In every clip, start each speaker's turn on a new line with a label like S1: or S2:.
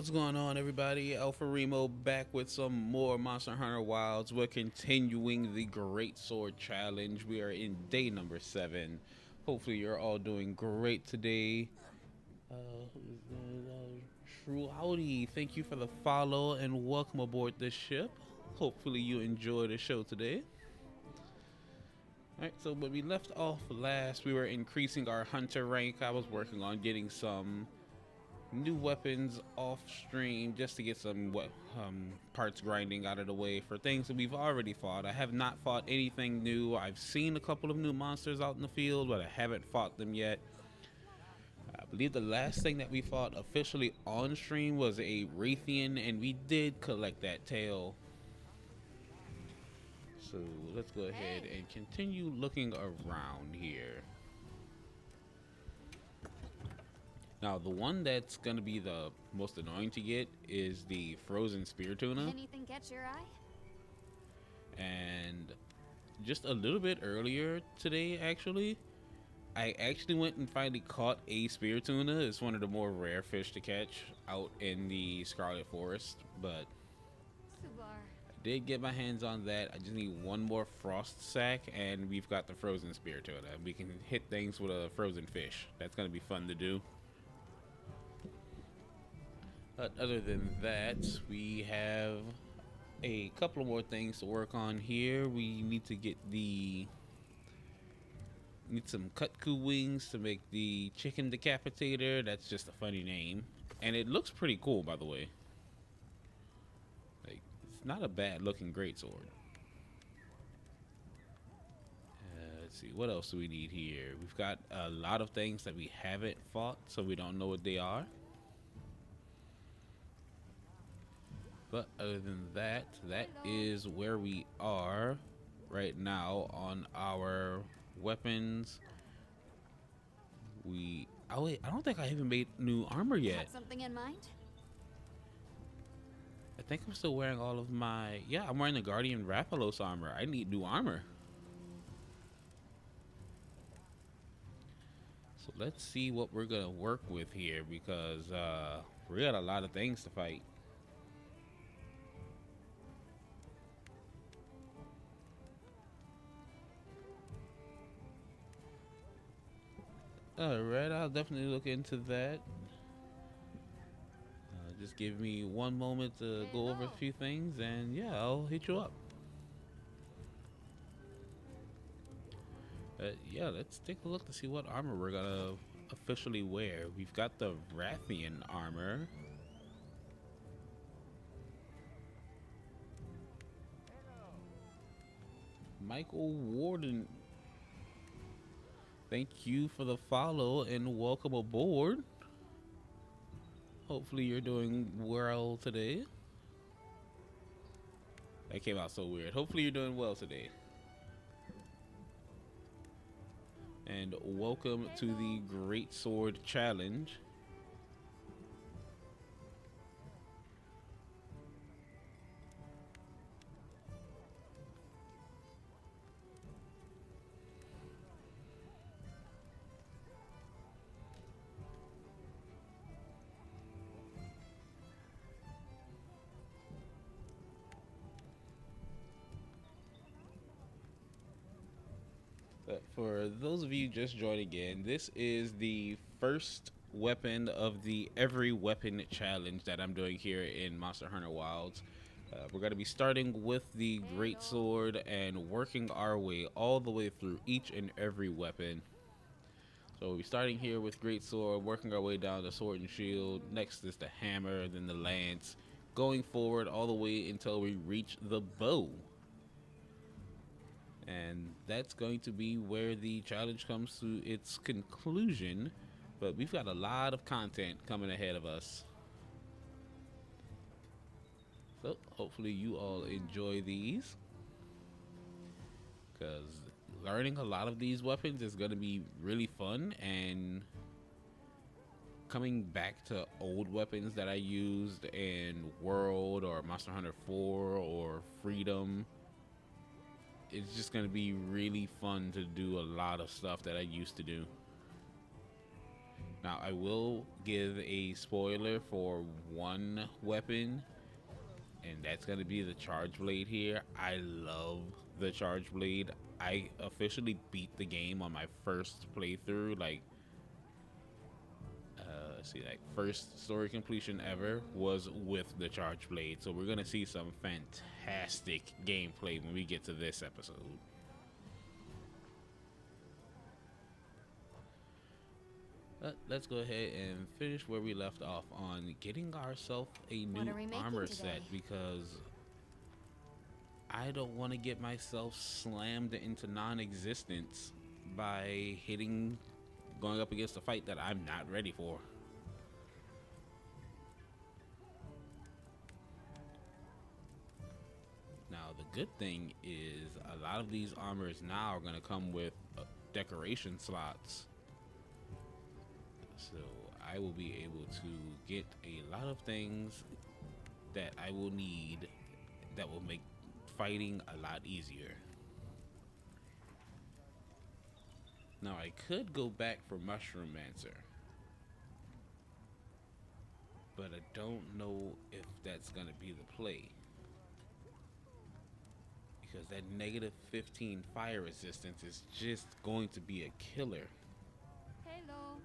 S1: What's going on, everybody? Alpha Remo back with some more Monster Hunter Wilds. We're continuing the Great Sword Challenge. We are in day number 7. Hopefully, you're all doing great today. True Howdy, thank you for the follow and welcome aboard the ship. Hopefully, you enjoy the show today. Alright, so when we left off last, we were increasing our hunter rank. I was working on getting some new weapons off stream just to get some parts grinding out of the way for things that we've already fought. I have not fought anything new. I've seen a couple of new monsters out in the field, but I haven't fought them yet. I believe the last thing that we fought officially on stream was a Raytheon, and we did collect that tail. So let's go ahead and continue looking around here. Now, the one that's going to be the most annoying to get is the frozen spear tuna.
S2: Anything catch your eye?
S1: And just a little bit earlier today, actually, I actually went and finally caught a spear tuna. It's one of the more rare fish to catch out in the Scarlet Forest, but
S2: Subar.
S1: I did get my hands on that. I just need one more frost sack, and we've got the frozen spear tuna. We can hit things with a frozen fish. That's going to be fun to do. But other than that, we have a couple of more things to work on here. We need to get some Kutku wings to make the chicken decapitator. That's just a funny name, and it looks pretty cool, by the way. Like, it's not a bad looking greatsword. Let's see, what else do we need here? We've got a lot of things that we haven't fought, so we don't know what they are. But other than that, that is where we are right now on our weapons. Oh wait, I don't think I even made new armor yet.
S2: Have something in mind?
S1: I think I'm still wearing all of my, yeah, I'm wearing the Guardian Rathalos armor. I need new armor. So let's see what we're gonna work with here, because we got a lot of things to fight. Alright, I'll definitely look into that. Just give me one moment to go over a few things, and yeah, I'll hit you up. Yeah, let's take a look to see what armor we're gonna officially wear. We've got the Rathian armor. Michael Warden, thank you for the follow and welcome aboard. Hopefully you're doing well today. That came out so weird. Hopefully you're doing well today. And welcome to the Great Sword Challenge. For those of you just joining in, this is the first weapon of the every weapon challenge that I'm doing here in Monster Hunter Wilds. We're going to be starting with the Great Sword and working our way all the way through each and every weapon. So we'll be starting here with Great Sword, working our way down to Sword and Shield. Next is the Hammer, then the Lance, going forward all the way until we reach the Bow. And that's going to be where the challenge comes to its conclusion. But we've got a lot of content coming ahead of us. So hopefully you all enjoy these, because learning a lot of these weapons is going to be really fun, and coming back to old weapons that I used in World or Monster Hunter 4 or Freedom, it's just going to be really fun to do a lot of stuff that I used to do. Now, I will give a spoiler for one weapon, and that's going to be the Charge Blade here. I love the Charge Blade. I officially beat the game on my first playthrough, like, let's see, like, first story completion ever was with the Charge Blade. So we're going to see some fantastic gameplay when we get to this episode. Let's go ahead and finish where we left off on getting ourselves a
S2: What
S1: new
S2: are we making
S1: armor
S2: today?
S1: set, because I don't want to get myself slammed into non-existence by going up against a fight that I'm not ready for. Now, the good thing is a lot of these armors now are going to come with decoration slots. So I will be able to get a lot of things that I will need that will make fighting a lot easier. Now, I could go back for Mushroom-mancer, but I don't know if that's going to be the play, because that negative 15 fire resistance is just going to be a killer.
S2: Hello.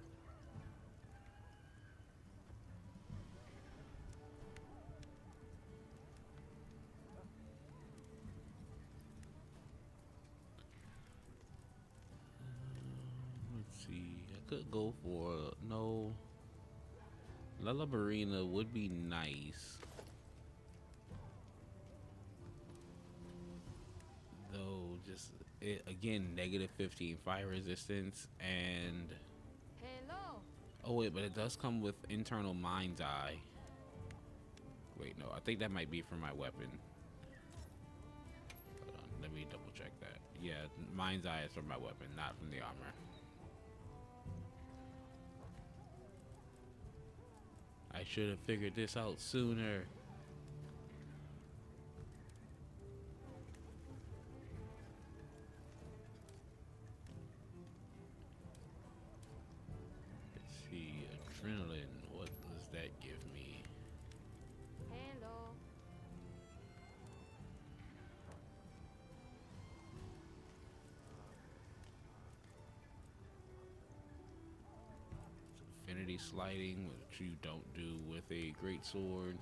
S1: Let's see, I could go for no. Lullabarina would be nice, though. Just again, negative 15 fire resistance, and
S2: Hello.
S1: oh wait, but it does come with internal mind's eye. Wait, no, I think that might be for my weapon. Hold on, let me double check that. Yeah, mind's eye is from my weapon, not from the armor. I should have figured this out sooner. Let's see, adrenaline. What does that give me?
S2: Hello.
S1: Affinity sliding, which you don't do with a great sword.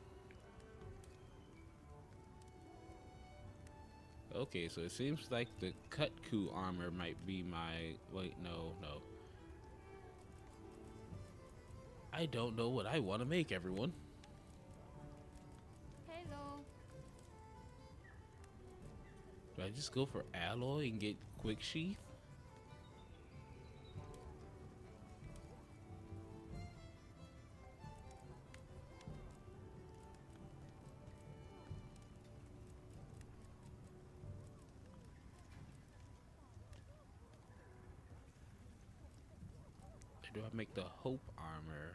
S1: Okay, so it seems like the Kutku armor might be my... Wait, no. I don't know what I want to make, everyone.
S2: Hello.
S1: Do I just go for alloy and get quick sheath? Or do I make the Hope armor?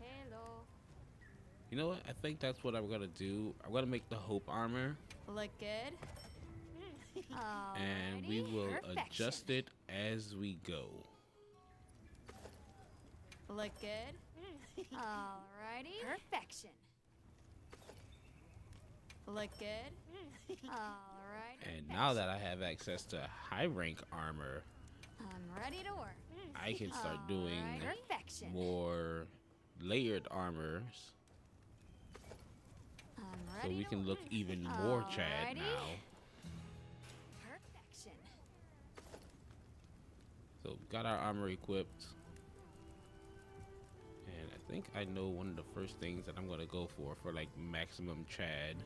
S2: Hello.
S1: You know what? I think that's what I'm gonna do. I'm gonna make the Hope armor,
S2: Look good.
S1: and we will adjust it as we go.
S2: Look good. Alrighty. Perfection. Look good. Alright.
S1: And now that I have access to high rank armor,
S2: I'm ready to work.
S1: I can start doing
S2: Alrighty. Perfection.
S1: more layered armors,
S2: I'm
S1: so
S2: ready
S1: we
S2: to
S1: can look
S2: work.
S1: even more Chad
S2: Alrighty.
S1: now.
S2: Perfection.
S1: So we got our armor equipped, and I think I know one of the first things that I'm gonna go for like maximum Chad.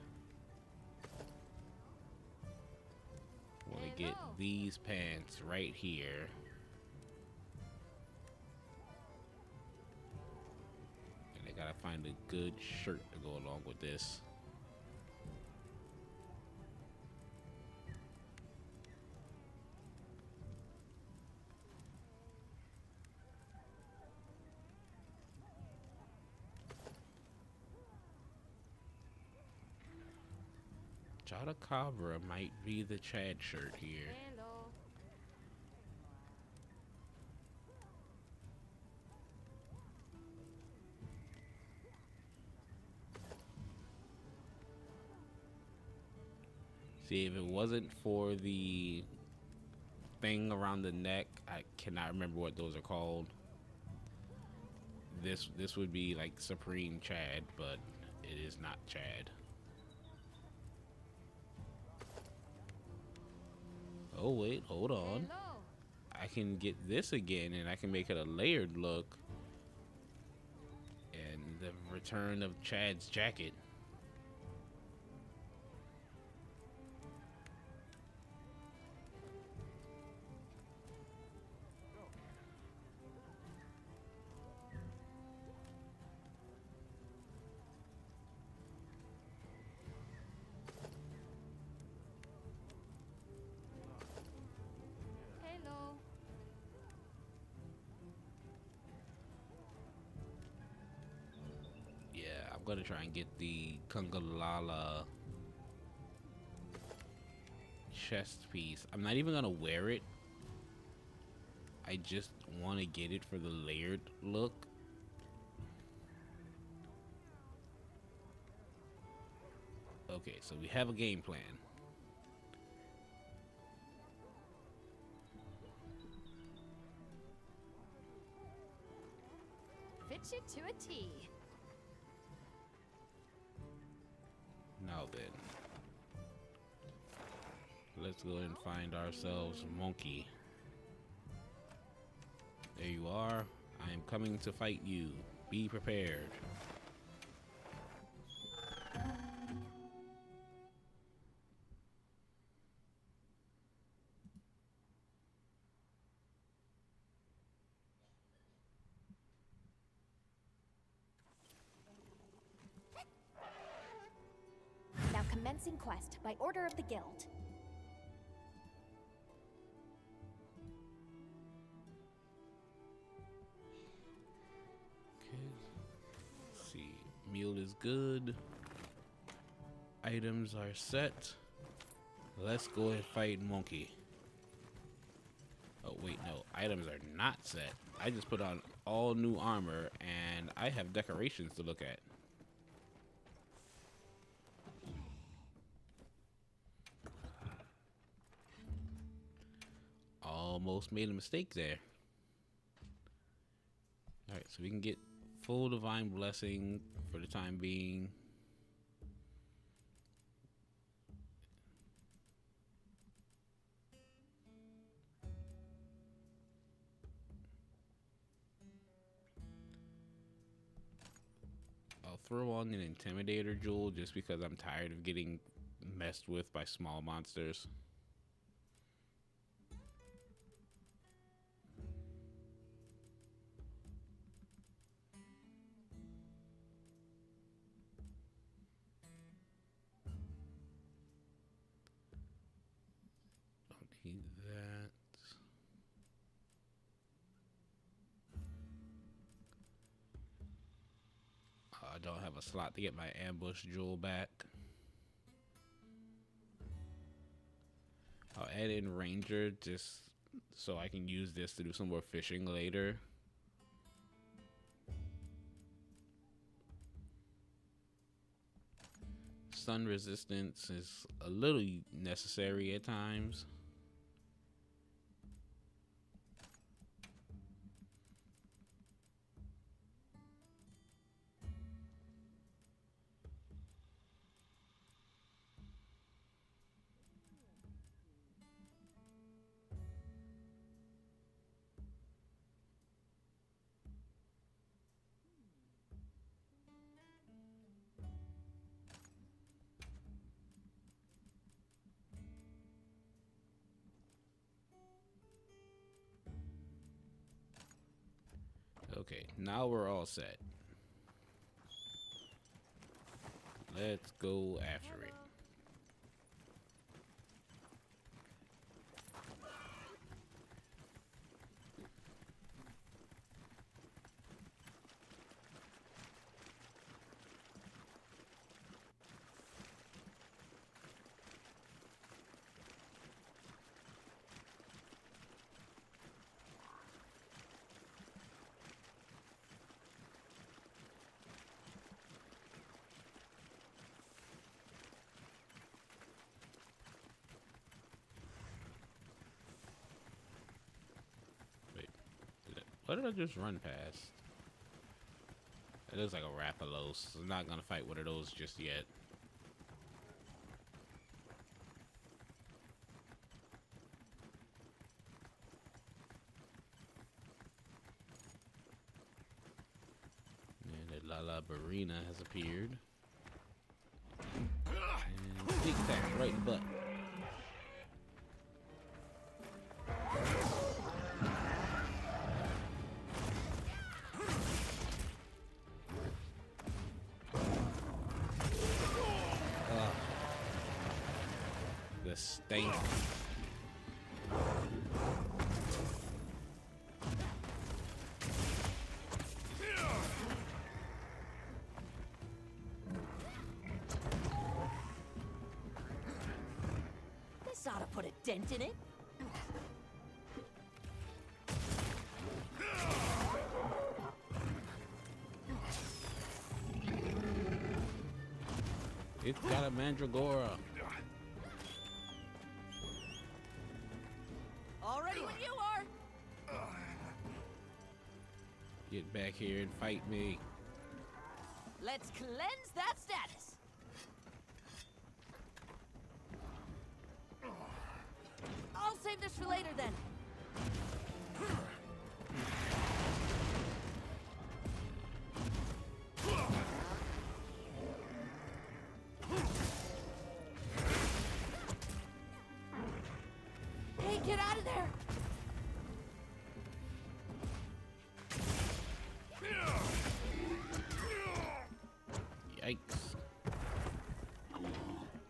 S1: I want to get
S2: Hello.
S1: these pants right here. And I gotta find a good shirt to go along with this. Chadacabra might be the Chad shirt here.
S2: Hello.
S1: See, if it wasn't for the thing around the neck, I cannot remember what those are called. This would be like Supreme Chad, but it is not Chad. Oh wait, hold on.
S2: Hello.
S1: I can get this again, and I can make it a layered look. And the return of Chad's jacket.
S2: Hello.
S1: Yeah, I'm gonna try and get the Kungalala chest piece. I'm not even gonna wear it. I just want to get it for the layered look. Okay, so we have a game plan.
S2: Fit you to a T.
S1: Now then, let's go and find ourselves Monkey. There you are. I am coming to fight you. Be prepared.
S3: Now commencing quest by order of the guild.
S1: Okay. Let's see. Meal is good. Items are set. Let's go and fight Monkey. Oh, wait, no. Items are not set. I just put on all new armor, and I have decorations to look at. Almost made a mistake there. Alright, so we can get full divine blessing for the time being. I'll throw on an intimidator jewel just because I'm tired of getting messed with by small monsters. Don't need that. I don't have a slot to get my ambush jewel back. I'll add in ranger just so I can use this to do some more fishing later. Sun resistance is a little necessary at times. Okay, now we're all set. Let's go after it. What did I just run past? It looks like a Rathalos. I'm not gonna fight one of those just yet. And the Lala Barina has appeared. And sneak attack right in the butt. The stank.
S2: This ought to put a dent in it.
S1: It's got a Mandragora.
S2: Already when you are.
S1: Get back here and fight me.
S2: Let's cleanse that status. I'll save this for later then. Hey, get out of there!
S1: Yikes.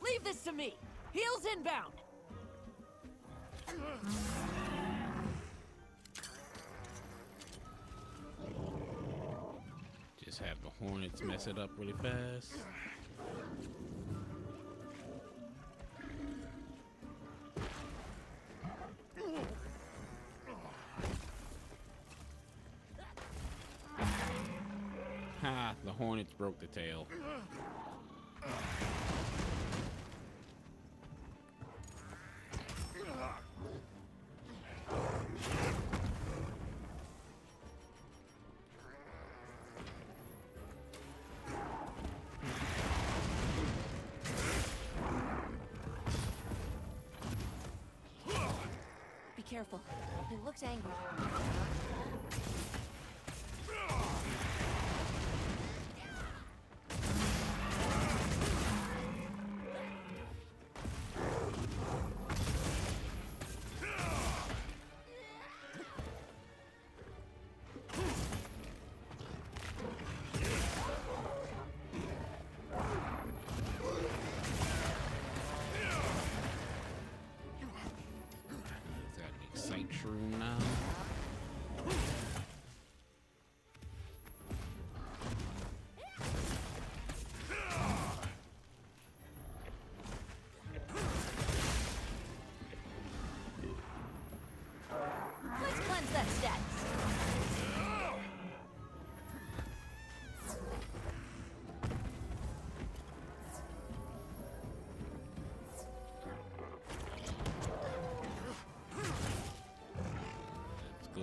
S2: Leave this to me. Heels inbound.
S1: Just have the Hornets mess it up really fast. Ha! The Hornets broke the tail.
S2: Be careful. It looks angry.
S1: It's got an Excite Shroom now.
S2: Let's cleanse that status.
S1: Let's go.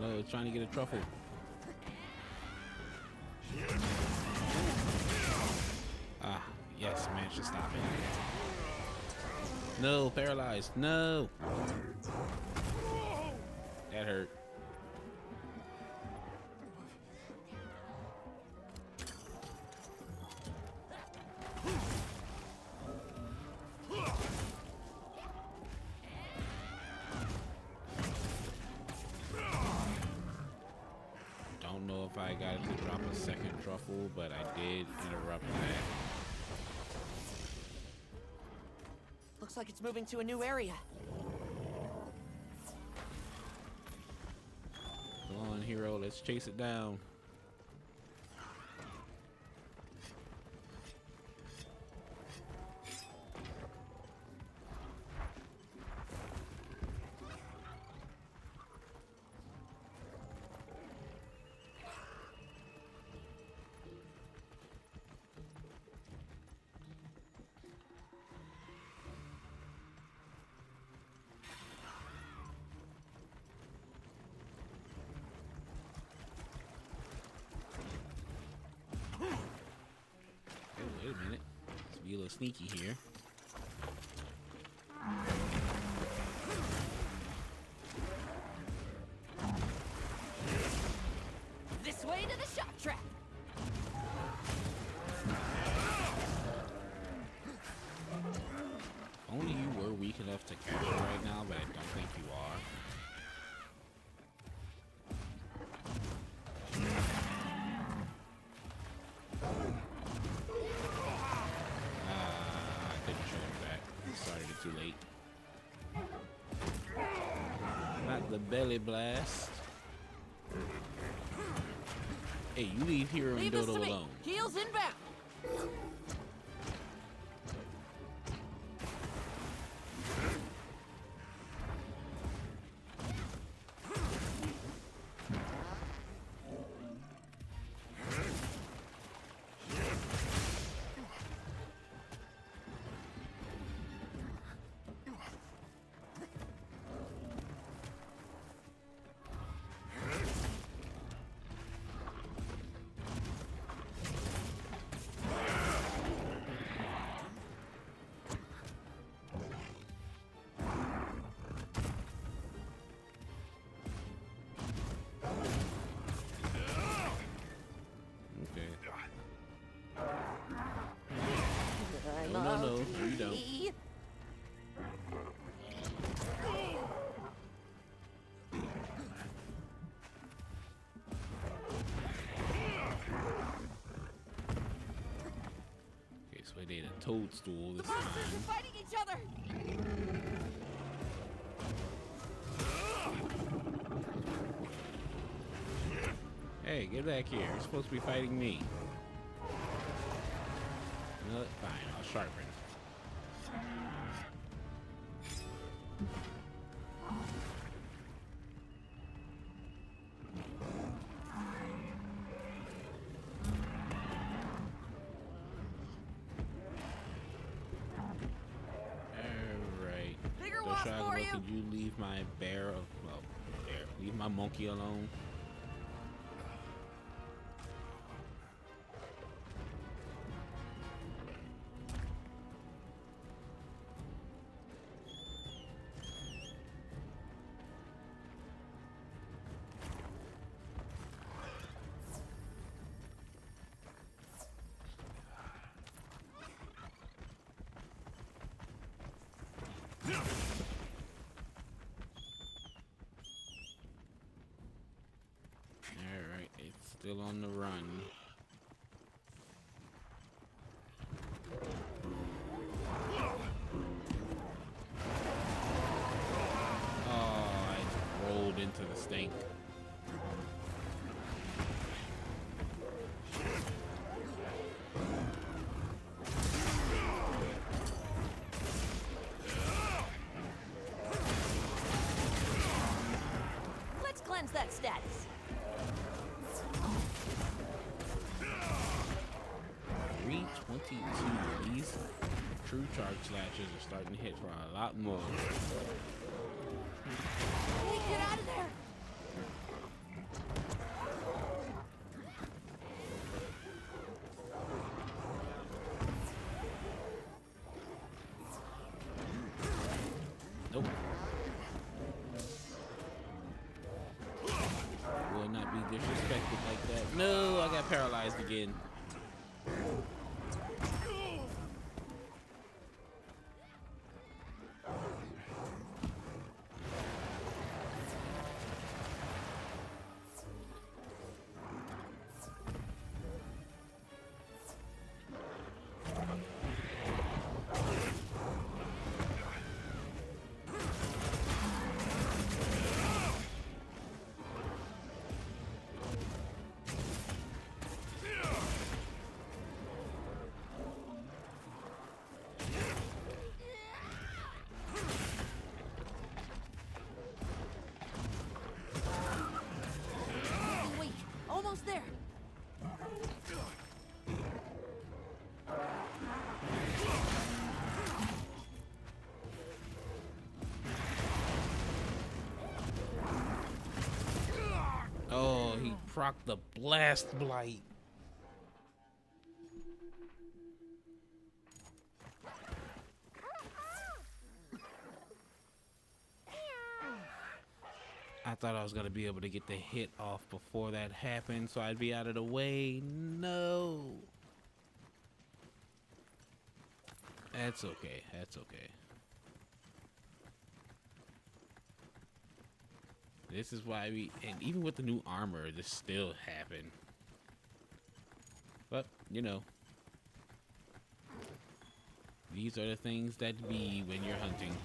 S1: No, it's trying to get a truffle. Ah, yes, managed to stop it. No, paralyzed. No. That hurt. Don't know if I got it to drop a second truffle, but I did interrupt that.
S2: Looks like it's moving to a new area.
S1: Come on, hero, let's chase it down. little sneaky here.
S2: This way to the shot trap.
S1: Only you were weak enough to catch her right now, but I don't think you are. I couldn't show him that. Started it too late. Not the belly blast. Hey, you leave Hero and
S2: Leave this
S1: Dodo
S2: to me.
S1: alone.
S2: Heels inbound.
S1: No, you don't. Okay, so I did a toadstool this
S2: Monsters
S1: time.
S2: are fighting each other.
S1: Hey, get back here. You're supposed to be fighting me. No, fine, I'll sharpen. Alright.
S2: Bigger wasp for
S1: Doshaga,
S2: you.
S1: could you leave my bear, well, bear, leave my monkey alone? Alright, it's still on the run. Oh, I rolled into the stink.
S2: Let's cleanse that status.
S1: 322. These true charge slashes are starting to hit for a lot more.
S2: Hey, get out of there.
S1: Nope. Will not be disrespected like that. No, I got paralyzed again.
S2: Wait, almost there.
S1: Oh, he procced the blast blight. I thought I was gonna be able to get the hit off before that happened, so I'd be out of the way. No. That's okay. That's okay. This is why and even with the new armor, this still happened. But, you know, these are the things that be when you're hunting.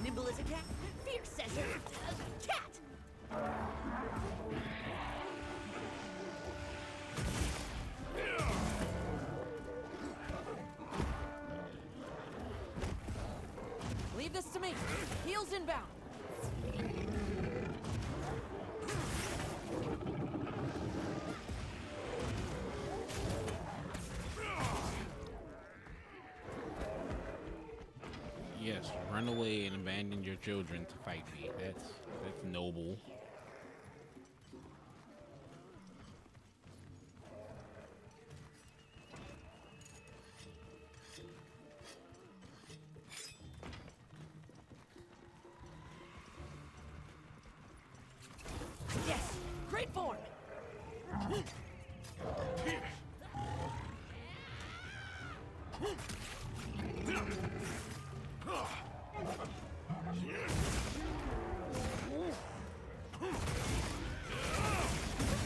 S2: Nimble as a cat, fierce as a cat. Leave this to me. Heels inbound.
S1: Yes, run away and abandon your children to fight me. That's noble.
S2: Yes, great form.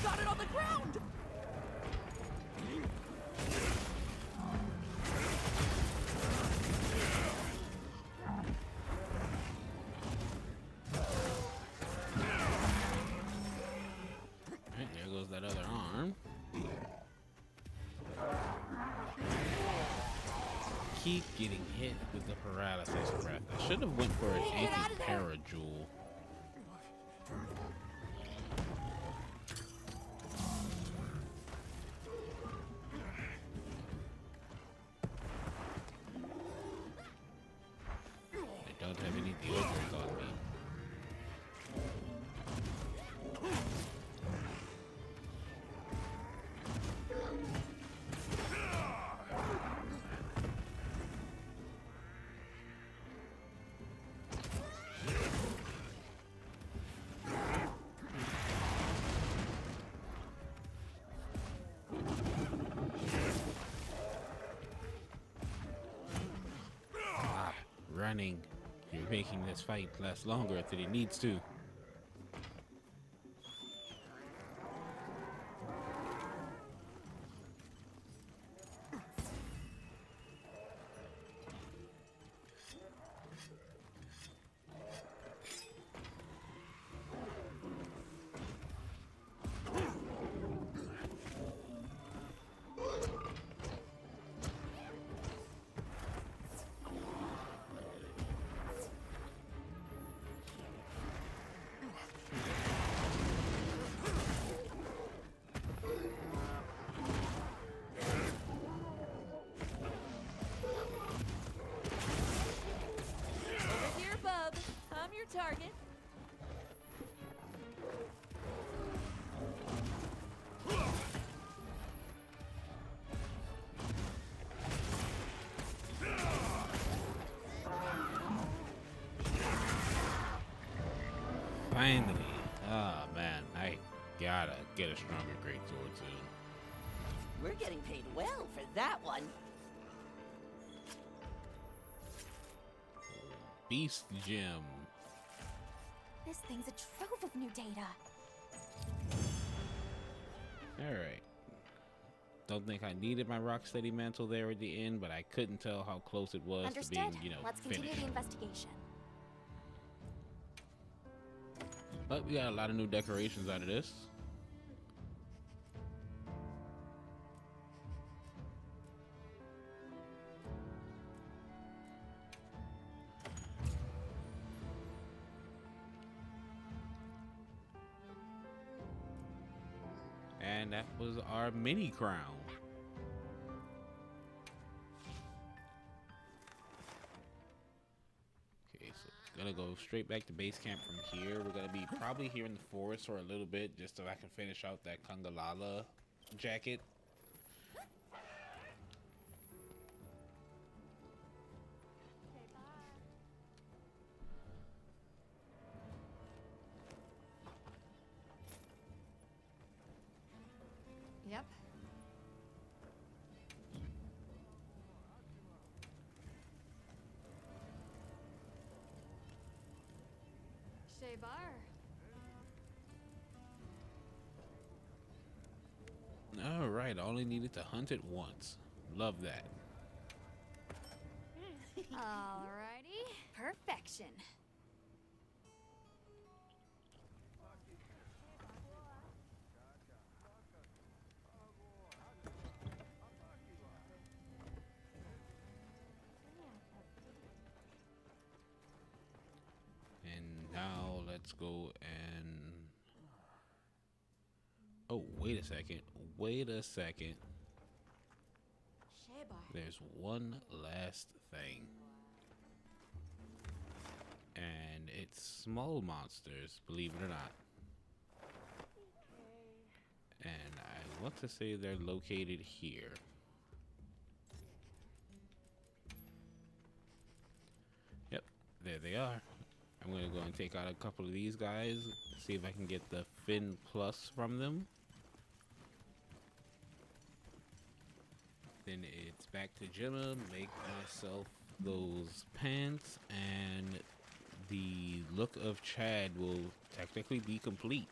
S2: Got it on the ground.
S1: Alright, there goes that other arm. Keep getting hit with the paralysis breath. I should have went for an
S2: Get out of there.
S1: anti-para-jewel. I don't have any deodorant on me. Running. You're making this fight last longer than it needs to.
S2: Over here, bub. I'm your target.
S1: Finally. Ah, man. I gotta get a stronger greatsword soon.
S2: We're getting paid well for that one.
S1: Beast Gem.
S3: This thing's a trove of new data.
S1: Alright. Don't think I needed my Rocksteady mantle there at the end, but I couldn't tell how close it was
S3: Understood.
S1: to being, you know,
S3: Let's continue
S1: finished.
S3: the investigation.
S1: But we got a lot of new decorations out of this. And that was our mini crown. Okay, so gonna go straight back to base camp from here. We're gonna be probably here in the forest for a little bit just so I can finish out that Kangalala jacket.
S3: Yep. Shaybar.
S1: All right, I only needed to hunt it once. Love that.
S3: Alrighty. Perfection.
S1: And now let's go and... Oh, wait a second. Wait a second.
S3: Shaybar.
S1: There's one last thing. And it's small monsters, believe it or not. And I want to say they're located here. Yep, there they are. I'm gonna go and take out a couple of these guys, see if I can get the Fin Plus from them. Then it's back to Gemma, make myself those pants, and the look of Chad will technically be complete.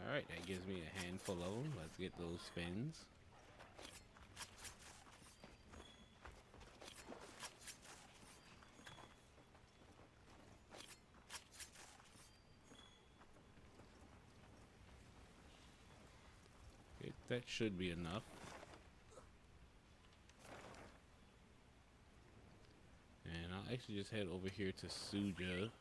S1: Alright, that gives me a handful of them. Let's get those fins. Okay, that should be enough. And I'll actually just head over here to Suja.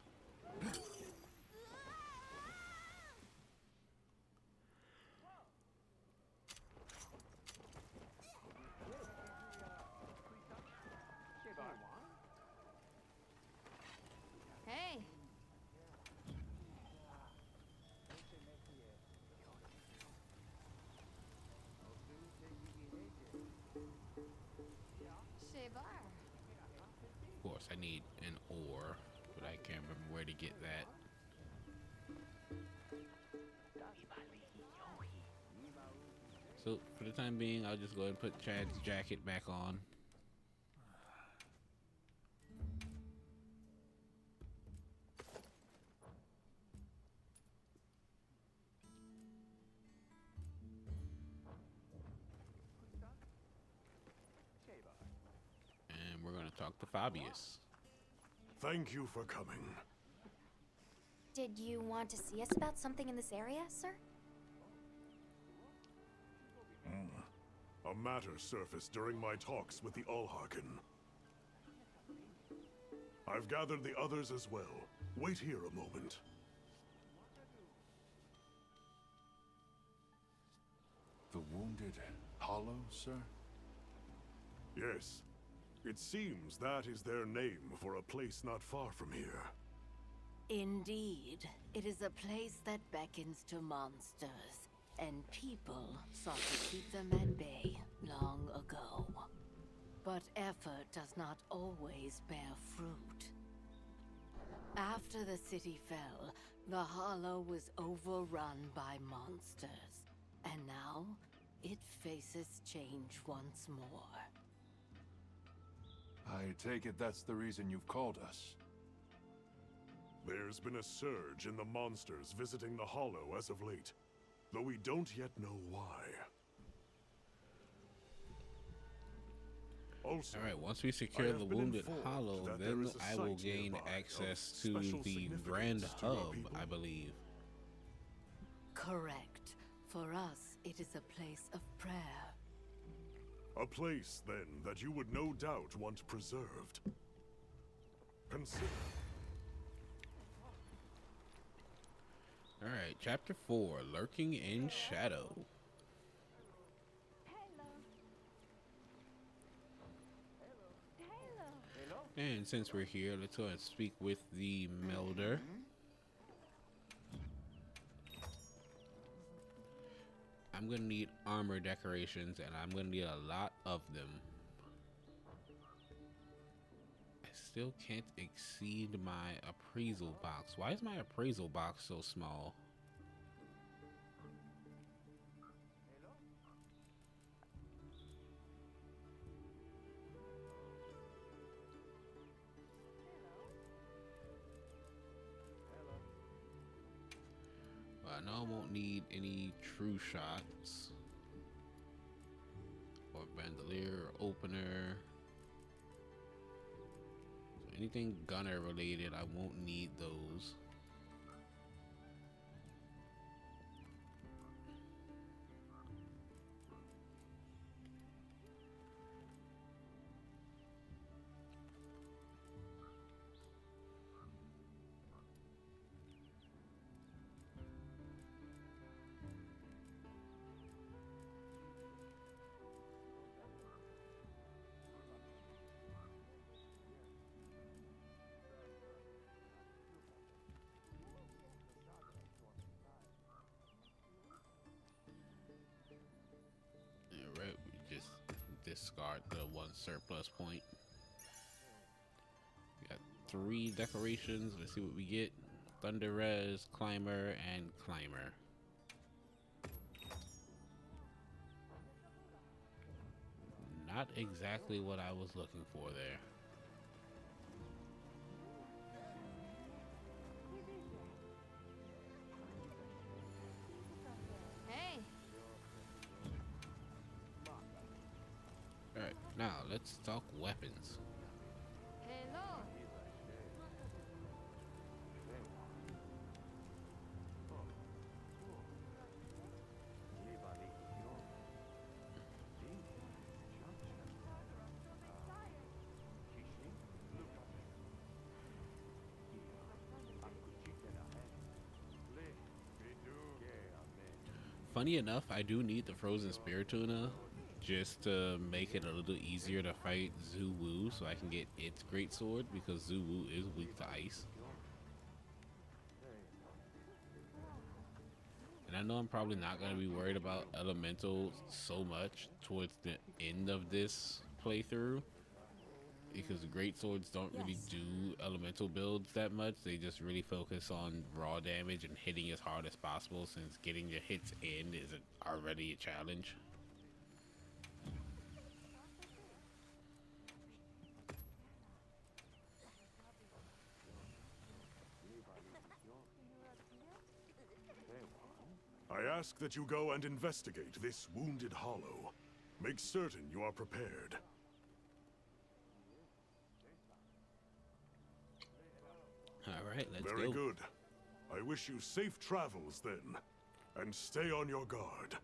S3: Hey. Shaybar.
S1: Of course, I need an ore, but I can't remember where to get that. So, for the time being, I'll just go ahead and put Chad's jacket back on. And we're going to talk to Fabius.
S4: Thank you for coming.
S3: Did you want to see us about something in this area, sir?
S4: A matter surfaced during my talks with the Ulharken. I've gathered the others as well. Wait here a moment.
S5: The Wounded Hollow, sir?
S4: Yes. It seems that is their name for a place not far from here.
S2: Indeed, it is a place that beckons to monsters, and people sought to keep them at bay long ago. But effort does not always bear fruit. After the city fell, the Hollow was overrun by monsters, and now it faces change once more.
S5: I take it that's the reason you've called us.
S4: There's been a surge in the monsters visiting the Hollow as of late, though we don't yet know why. Also,
S1: Alright, once we
S4: I
S1: secure
S4: have
S1: the
S4: been
S1: Wounded
S4: informed
S1: Hollow,
S4: that there
S1: then
S4: is a
S1: I will
S4: site
S1: gain
S4: nearby
S1: access
S4: of
S1: to
S4: special
S1: the
S4: significance
S1: Grand
S4: to our
S1: Hub,
S4: people.
S1: I believe.
S2: Correct. For us, it is a place of prayer.
S4: A place, then, that you would no doubt want preserved. Consider.
S1: Alright, chapter 4, Lurking in Shadow. And since we're here, let's go ahead and speak with the Melder. I'm gonna need armor decorations, and I'm gonna need a lot of them. I still can't exceed my appraisal box. Why is my appraisal box so small? I know I won't need any true shots or bandolier or opener. So anything gunner related, I won't need those. Right, we just discard the one surplus point. We got 3 decorations. Let's see what we get. Thunder Res, Climber, and Climber. Not exactly what I was looking for there.
S3: Hey.
S1: Alright, now let's talk weapons.
S3: Hello.
S1: Funny enough, I do need the frozen Spirituna just to make it a little easier to fight Zuwu so I can get its great sword, because Zuwu is weak to ice. And I know I'm probably not going to be worried about elemental so much towards the end of this playthrough, because the great swords don't really do elemental builds that much. They just really focus on raw damage and hitting as hard as possible, since getting your hits in is already a challenge.
S4: I ask that you go and investigate this wounded hollow. Make certain you are prepared.
S1: Alright, let's go.
S4: Very good. I wish you safe travels then, and stay on your guard.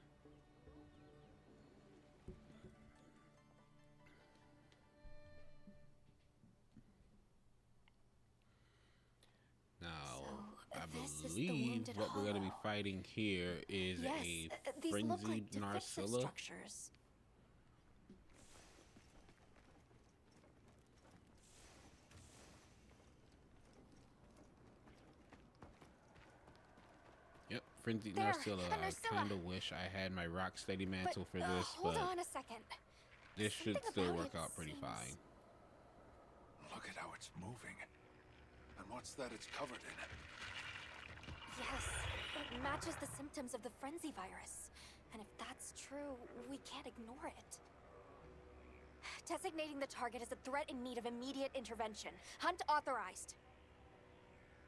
S1: Now, I
S3: this is the
S1: believe
S3: Wounded
S1: what we're going to be
S3: Hollow.
S1: fighting here is
S3: Yes,
S1: a
S3: these look
S1: frenzied
S3: like defensive
S1: Narcilla.
S3: structures.
S1: Yep, frenzied
S3: There,
S1: Narcilla.
S3: a
S1: I
S3: Narcilla.
S1: kind of wish I had my rock steady mantle for this,
S3: hold
S1: but
S3: on a second.
S1: this should
S3: Something
S1: still
S3: about
S1: work
S3: it
S1: out pretty
S3: seems-
S1: fine.
S5: Look at how it's moving. And what's that it's covered in?
S3: Yes, it matches the symptoms of the frenzy virus. And if that's true, we can't ignore it. Designating the target as a threat in need of immediate intervention. Hunt authorized.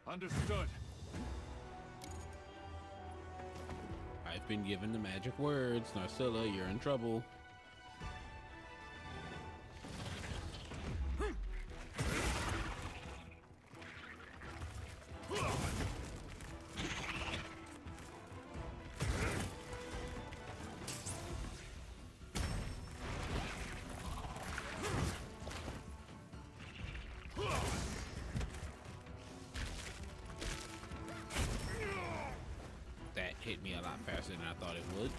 S5: Understood.
S1: I've been given the magic words. Narcilla, you're in trouble. faster than I thought it would.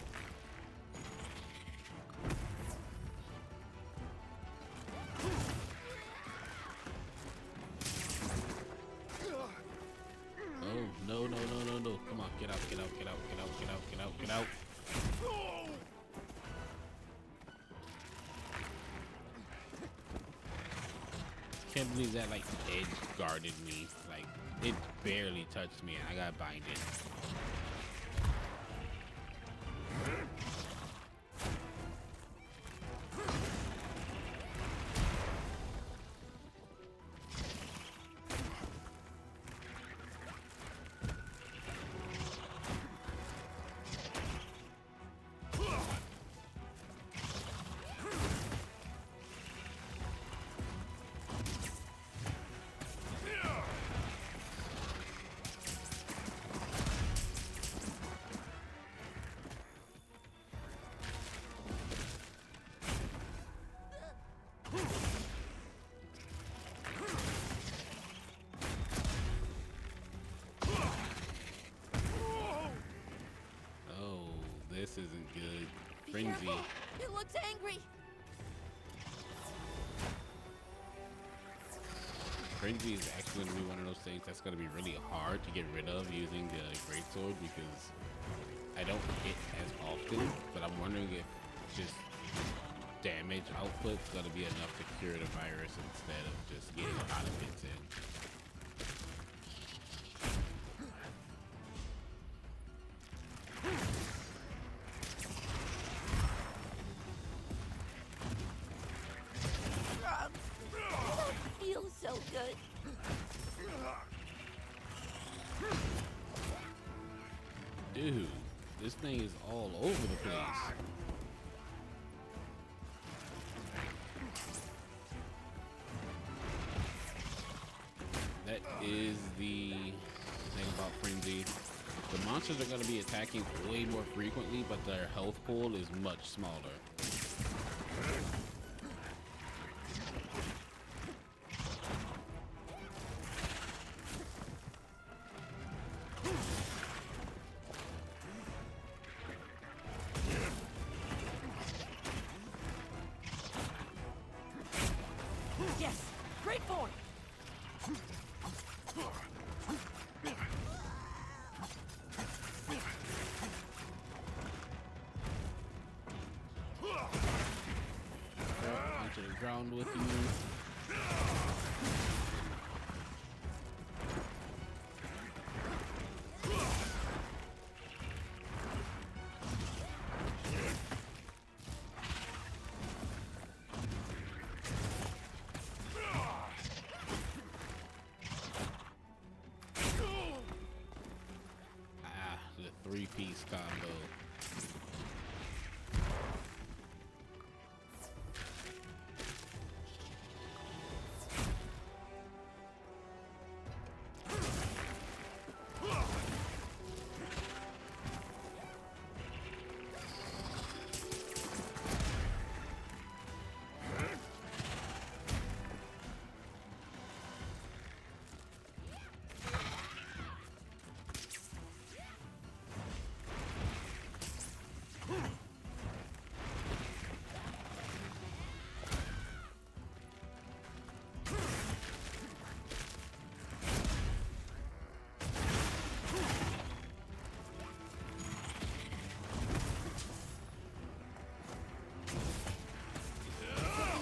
S1: Oh, no, no, no, no, no. Come on, get out, get out, get out, get out, get out, get out, get out. Can't believe that, like, edge guarded me. Like, it barely touched me and I got binded. This isn't good.
S3: Be
S1: Frenzy.
S3: careful. It looks angry.
S1: Frenzy is actually going to be one of those things that's going to be really hard to get rid of using the greatsword because I don't hit as often, but I'm wondering if just damage output is going to be enough to cure the virus instead of just getting a lot of hits in.
S3: Feels so good.
S1: Dude, this thing is all over the place. That is the thing about Frenzy. The monsters are going to be attacking way more frequently, but their health pool is much smaller.
S3: Yes, great form.
S1: Onto the ground with you. The three-piece combo.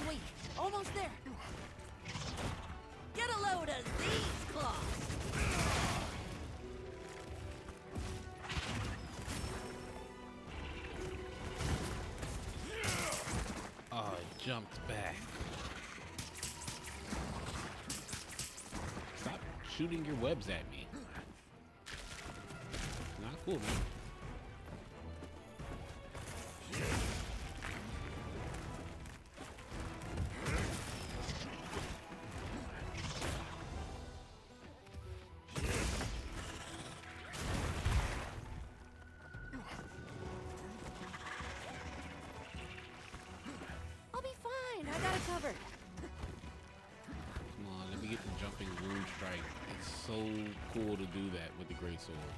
S3: Wait, almost there. Get a load of these claws.
S1: Oh, it jumped back. Stop shooting your webs at me. Not cool, man.
S3: I'll be fine. I got it covered.
S1: Come on, let me get the jumping wound strike. It's so cool to do that with the greatsword.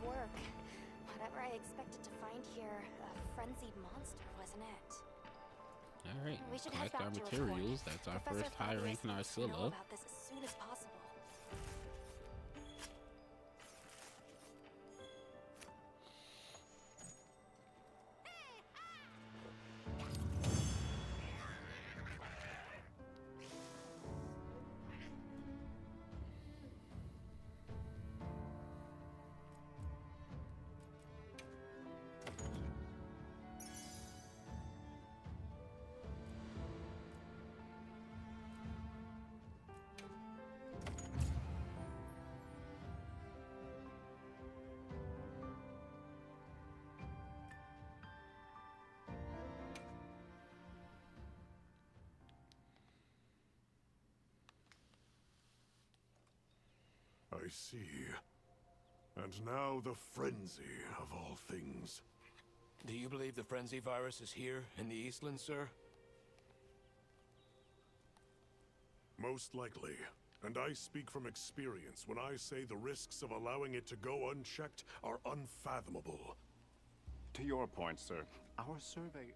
S3: work. Whatever I expected to find here, a frenzied monster, wasn't it?
S1: All right,
S3: We should head
S1: collect our
S3: back to report.
S1: materials. That's our
S3: Professor
S1: first high rank
S3: Fabius needs to know
S1: Narcilla.
S3: about this as soon as possible.
S4: I see. And now the frenzy of all things.
S5: Do you believe the frenzy virus is here in the Eastlands, sir?
S4: Most likely. And I speak from experience when I say the risks of allowing it to go unchecked are unfathomable.
S6: To your point, sir, our survey...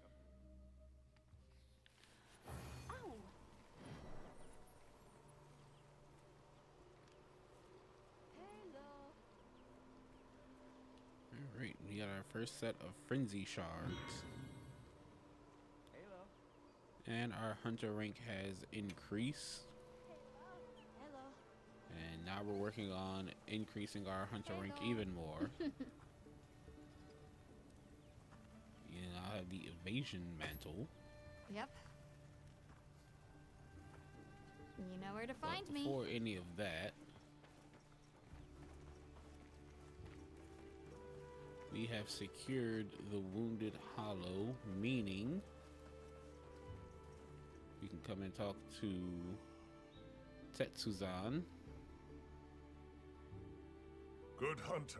S3: Ow!
S1: All right, we got our first set of frenzy shards. And our hunter rank has increased.
S3: Hello.
S1: And now we're working on increasing our hunter rank even more. You now have the evasion mantle.
S7: Yep. You know where to
S1: But
S7: find me.
S1: before any of that, we have secured the Wounded Hollow, meaning we can come and talk to Tetsuzan.
S4: Good hunter,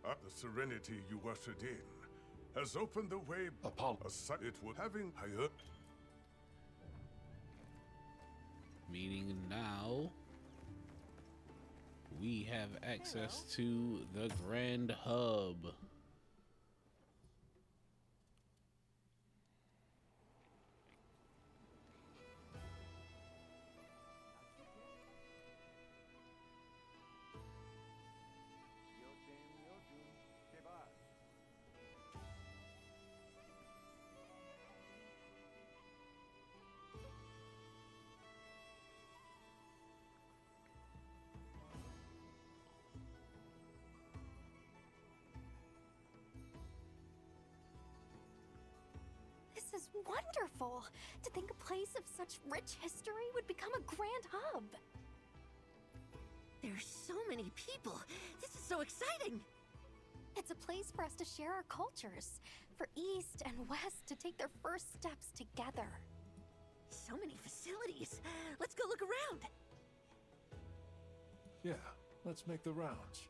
S4: the serenity you ushered in has opened the way. Aside it would having higher.
S1: Meaning now we have access to the Grand Hub.
S3: This is wonderful! To think a place of such rich history would become a grand hub!
S8: There's so many people. This is so exciting.
S3: It's a place for us to share our cultures, for East and West to take their first steps together.
S8: So many facilities. Let's go look around.
S5: Yeah, let's make the rounds.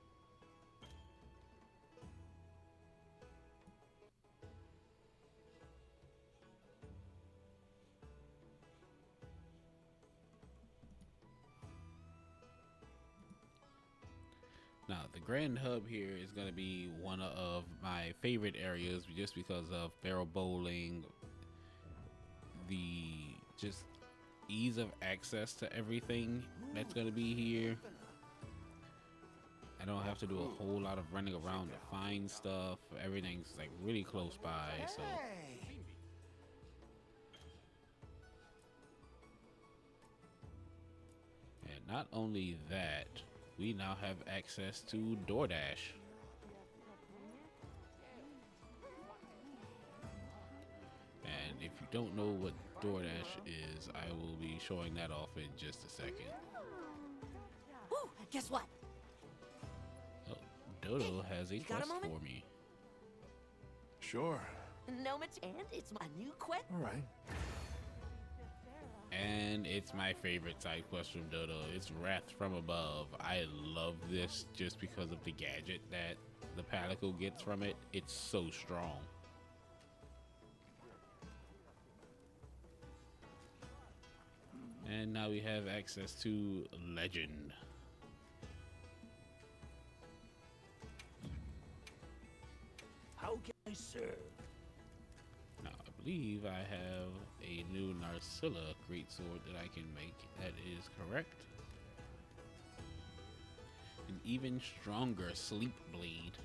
S1: Now, the Grand Hub here is going to be one of my favorite areas just because of barrel bowling, the just ease of access to everything that's going to be here. I don't have to do a whole lot of running around to find stuff. Everything's like really close by, so. And not only that, we now have access to DoorDash. And if you don't know what DoorDash is, I will be showing that off in just a second.
S8: Ooh, guess what?
S1: Oh, Dodo has a
S8: you got a
S1: quest
S8: moment?
S1: for me.
S5: Sure.
S8: No much, and it's my new quest.
S5: All right.
S1: And it's my favorite side quest from Dodo. It's Wrath from Above. I love this just because of the gadget that the Palico gets from it. It's so strong. And now we have access to Legend.
S5: serve.
S1: Now, I believe I have a new Narcilla greatsword that I can make. That is correct. An even stronger sleep blade.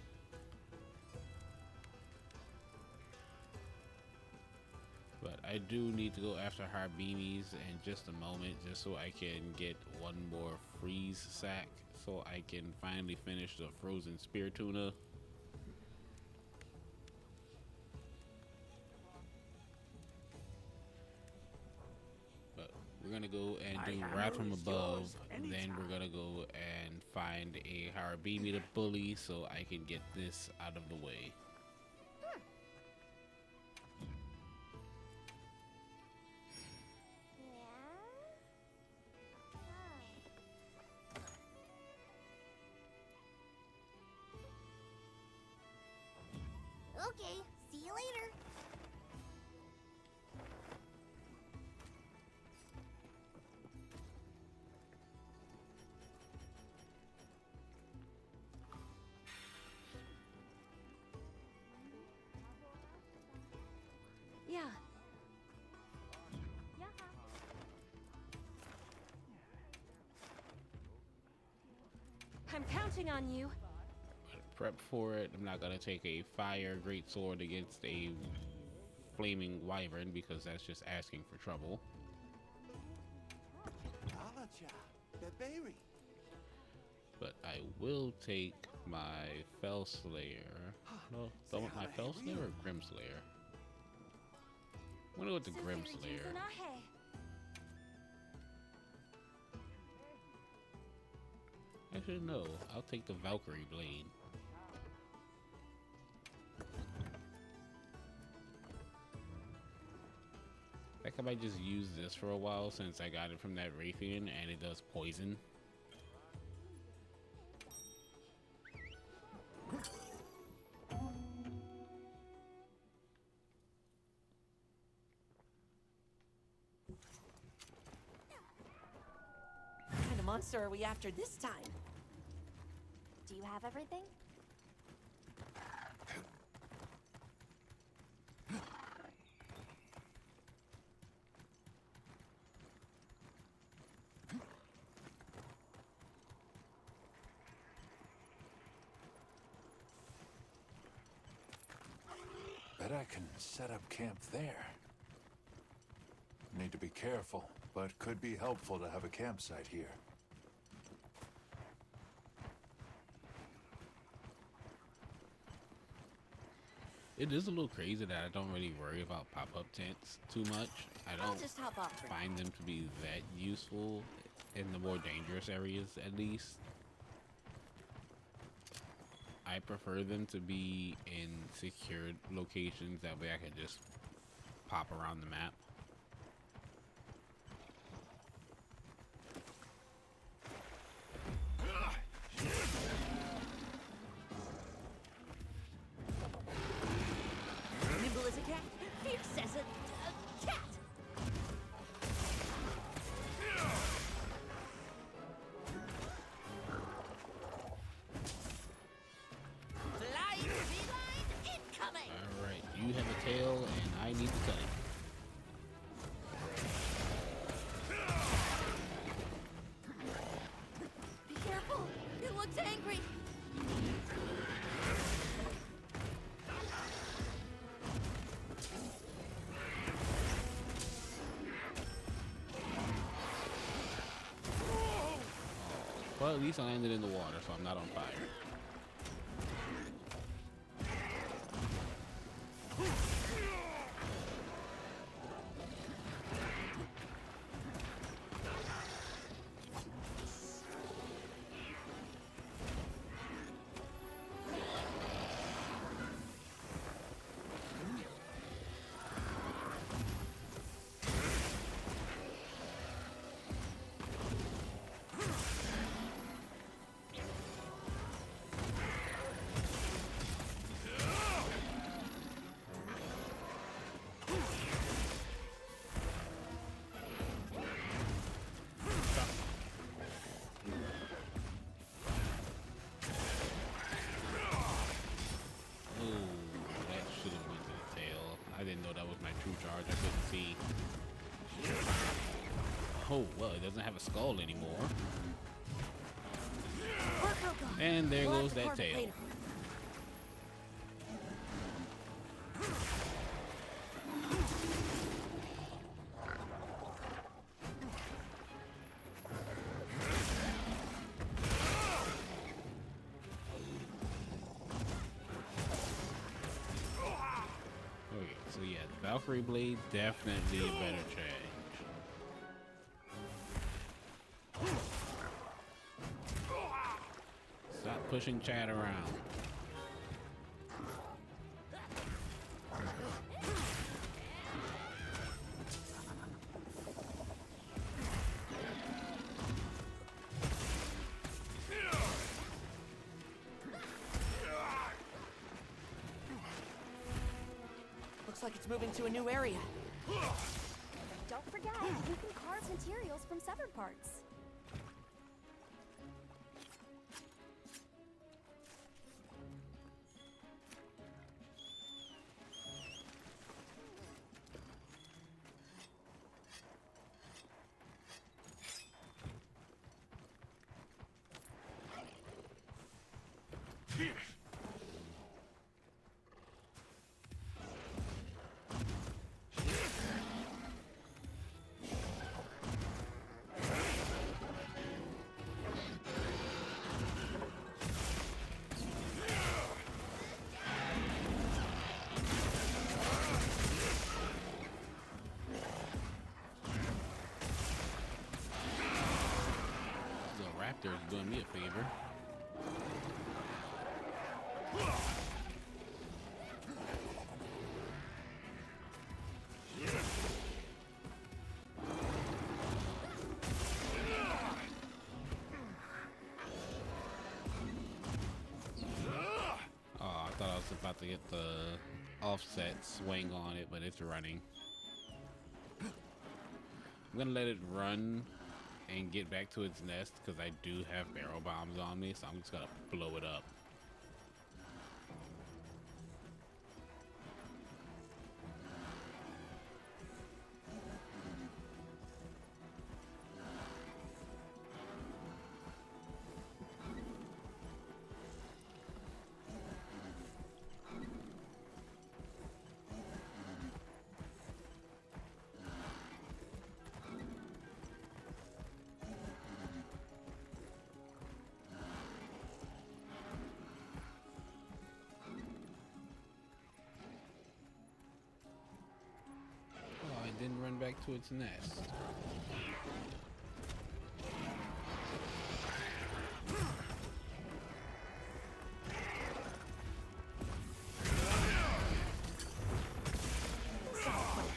S1: But I do need to go after Harbeenies in just a moment, just so I can get one more freeze sack, so I can finally finish the frozen spear tuna. But we're gonna go and do Wrath from Above, and then we're gonna go and find a Harbeenie to bully, so I can get this out of the way.
S3: Okay, see you later.
S8: Yeah. I'm counting on you.
S1: Prep for it. I'm not gonna take a fire greatsword against a flaming wyvern because that's just asking for trouble. But I will take my Fell Slayer. No, don't want my Fell Slayer or Grim Slayer. I'm gonna go with the Grim Slayer. Actually, no. I'll take the Valkyrie Blade. I think I might just use this for a while since I got it from that Raytheon and it does poison.
S8: What kind of monster are we after this time?
S3: Do you have everything?
S5: Bet I can set up camp there. Need to be careful, but could be helpful to have a campsite here.
S1: It is a little crazy that I don't really worry about pop-up tents too much. I
S3: I'll
S1: don't
S3: just hop off for now.
S1: find them to be that useful in the more dangerous areas, at least. I prefer them to be in secured locations, that way I can just pop around the map.
S8: Nimble as a cat, fierce as a cat. Flying feline incoming.
S1: Alright, you have a tail and I need to cut it.
S3: Be careful! It looks angry!
S1: Well, at least I landed in the water, so I'm not on fire. much I couldn't see. Oh, well, it doesn't have a skull anymore. And there goes that tail. Okay, so yeah, the Valkyrie Blade definitely a better change. Stop pushing Chad around.
S8: Looks like it's moving to a new area.
S3: Don't forget, you can carve materials from severed parts.
S1: The Raptor's doing me a favor. Oh, I thought I was about to get the offset swing on it, but it's running. I'm gonna let it run and get back to its nest because I do have barrel bombs on me, so I'm just gonna blow it up. Didn't run back to its nest.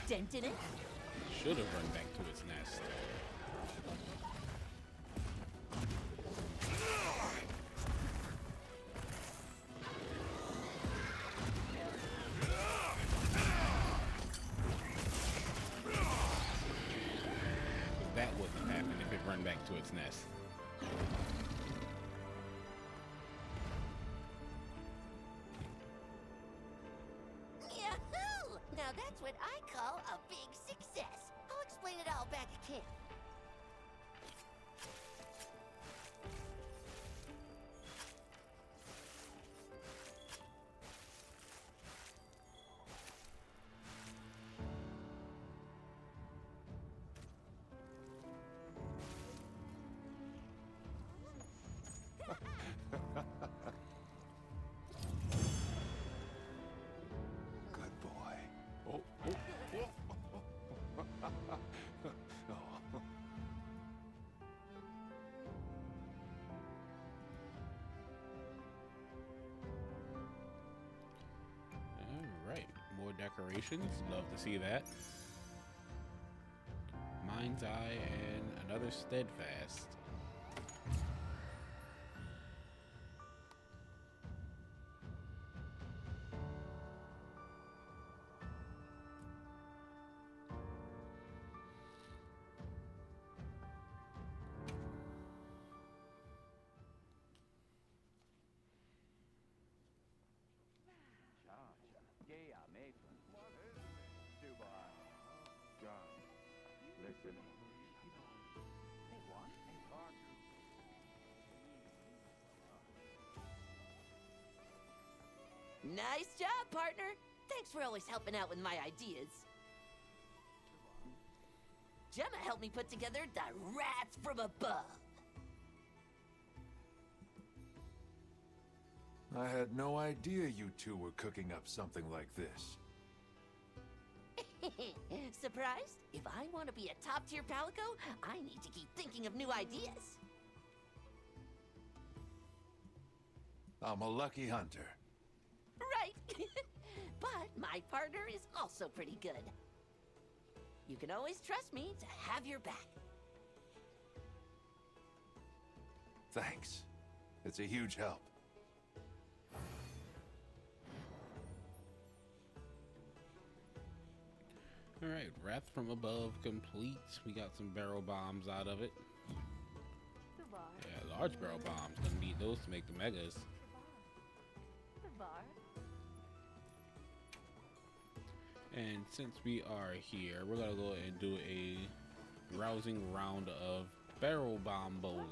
S8: Dent in it?
S1: Should have run back to its nest. That wouldn't happen if it run back to its nest.
S8: Yahoo! Now that's what I call a big success. I'll explain it all back at camp.
S5: Good boy. Oh.
S1: Alright, more decorations. Love to see that. Mind's Eye and another Steadfast.
S8: Nice job, partner. Thanks for always helping out with my ideas. Gemma helped me put together the Rats from Above.
S5: I had no idea you two were cooking up something like this.
S8: Surprised? If I want to be a top-tier Palico, I need to keep thinking of new ideas.
S5: I'm a lucky hunter.
S8: Right. But my partner is also pretty good. You can always trust me to have your back.
S5: Thanks. It's a huge help.
S1: All right, Wrath from Above complete. We got some barrel bombs out of it. Yeah, large barrel bombs. Gonna need those to make the megas. And since we are here, we're gonna go ahead and do a rousing round of barrel bomb bowling.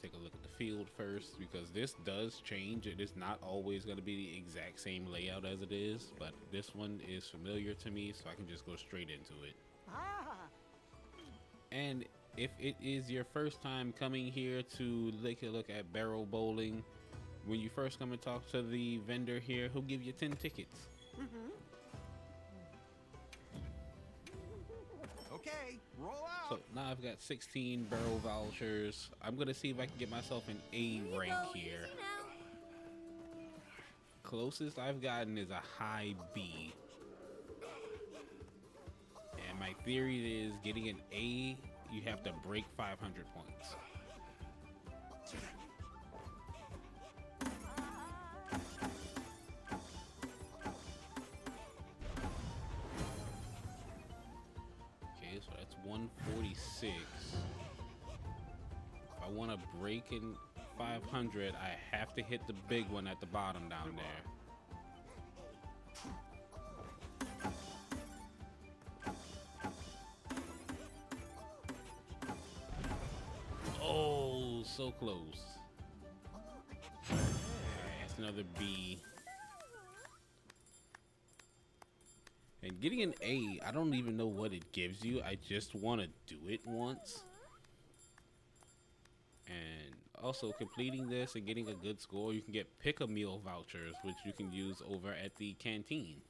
S1: Take a look at the field first, because this does change. It is not always going to be the exact same layout as it is, but this one is familiar to me, so I can just go straight into it. And if it is your first time coming here to take a look at barrel bowling, when you first come and talk to the vendor here, he'll give you 10 tickets.
S9: Okay, roll out.
S1: So now I've got 16 barrel vouchers. I'm gonna see if I can get myself an A rank here. Closest I've gotten is a high B. And my theory is getting an A, you have to break 500 points. Okay, so that's 146. If I want to break in 500, I have to hit the big one at the bottom down there. Oh, so close. Alright, that's another B. And getting an A, I don't even know what it gives you. I just want to do it once. And also completing this and getting a good score, you can get pick-a-meal vouchers, which you can use over at the canteen.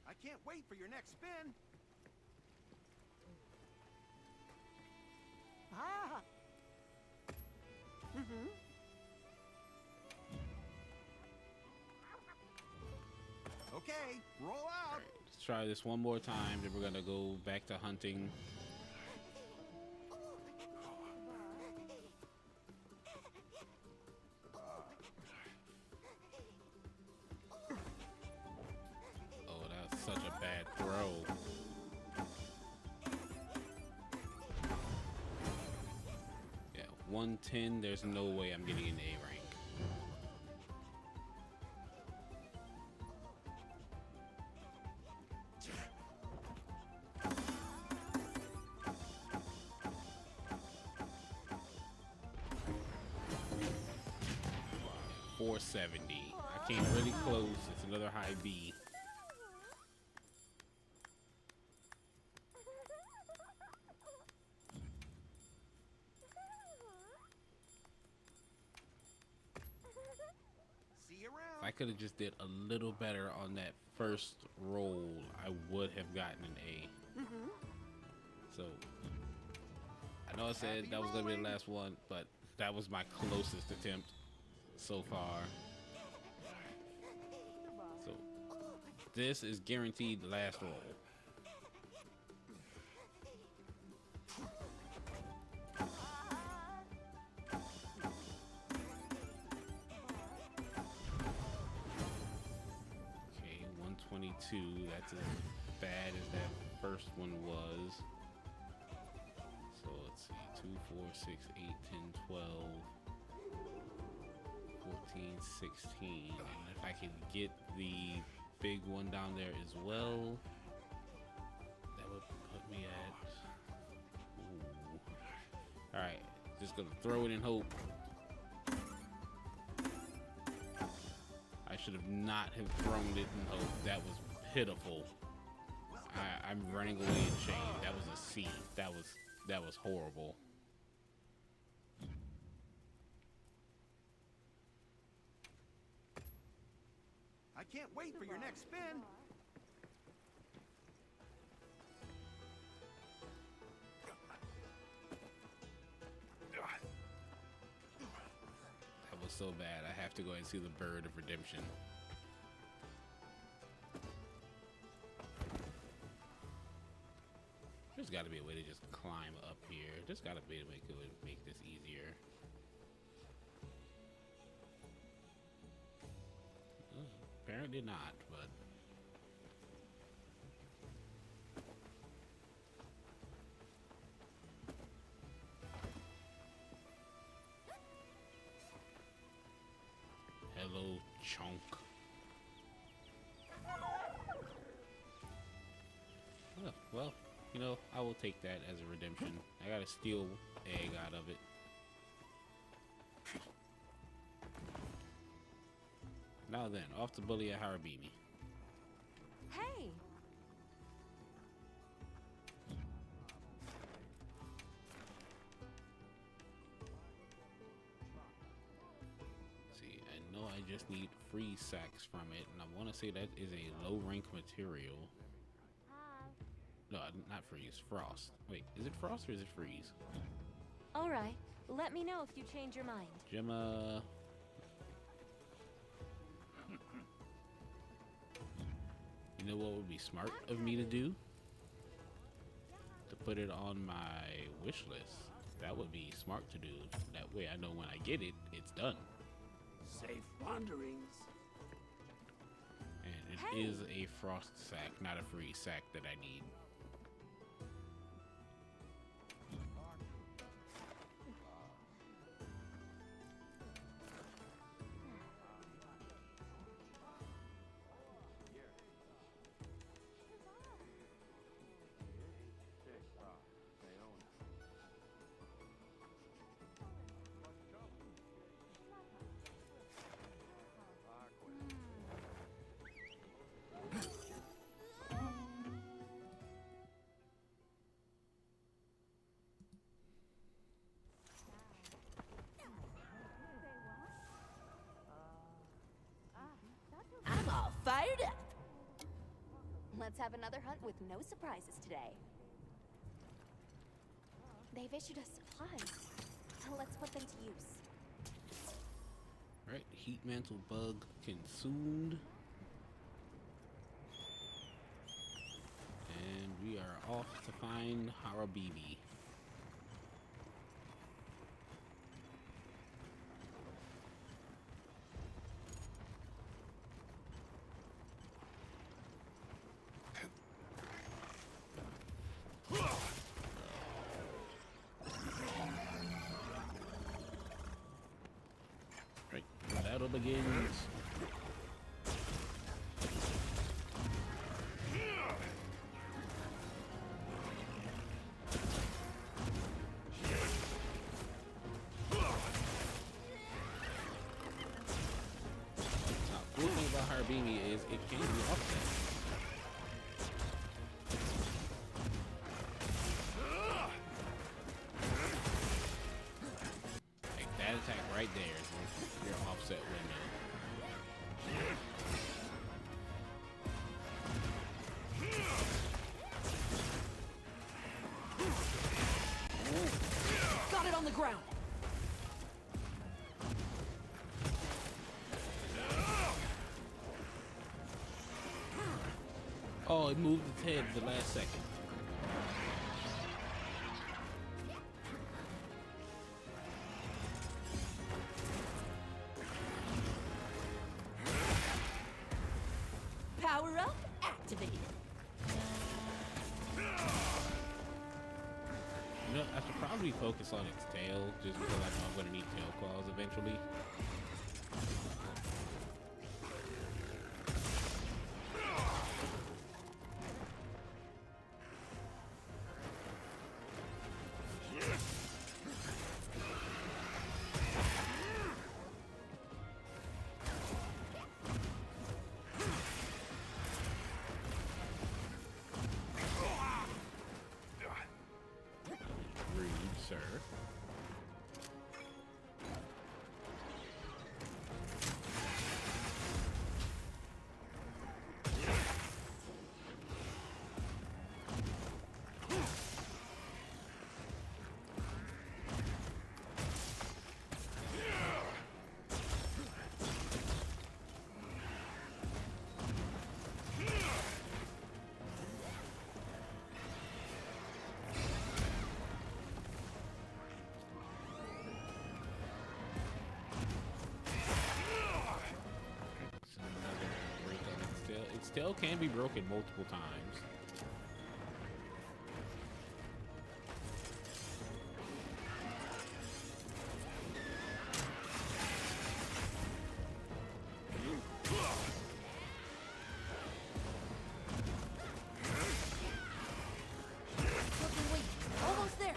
S9: I can't wait for your next spin. Okay, roll out.
S1: Let's try this one more time, then we're gonna go back to hunting. Oh, that's such a bad throw. Yeah, 110, there's no way I'm getting an A rank. .470. I came really close. It's another high B.
S9: See you around.
S1: If I could have just did a little better on that first roll, I would have gotten an A. So I know I said that was gonna be the last one, but that was my closest attempt so far. So this is guaranteed the last roll. Okay, 122. That's as bad as that first one was. So let's see, 2, 4, 6, 8, 10, 12. 15, 16. And if I can get the big one down there as well, that would put me at... Ooh. All right, just gonna throw it in hope. I should have not have thrown it in hope. That was pitiful. I'm running away in shame. That was a C. That was horrible.
S9: I can't wait for your next spin.
S1: That was so bad. I have to go and see the Bird of Redemption. There's got to be a way to just climb up here. There's got to be a way to make this easier. Apparently not, but... Hello, chunk. Oh, well, you know, I will take that as a redemption. I got a steel egg out of it. Now then, off to bully at Harabimi.
S3: Hey!
S1: See, I know I just need freeze sacks from it, and I want to say that is a low rank material. No, not freeze, frost. Wait, is it frost or is it freeze?
S3: Alright, let me know if you change your mind.
S1: Gemma. You know what would be smart of me to do? To put it on my wish list. That would be smart to do. That way I know when I get it, it's done.
S8: Safe wanderings.
S1: And it is a frost sack, not a freeze sack that I need.
S8: I'm all fired up.
S3: Let's have another hunt with no surprises today. They've issued us supplies. Let's put them to use.
S1: Right, heat mantle bug consumed. And we are off to find Harabimi. Right, the battle begins. Cool thing about Harabimi is it can be offset. Like that attack right there is your offset window.
S8: Got it on the ground.
S1: Oh, it moved its head at the last second.
S8: Power up activated.
S1: You know, I should probably focus on its tail, just because I know I'm going to need tail claws eventually. Rude, sir. It's another break on it. It still can be broken multiple times.
S3: Fucking wait. Almost there.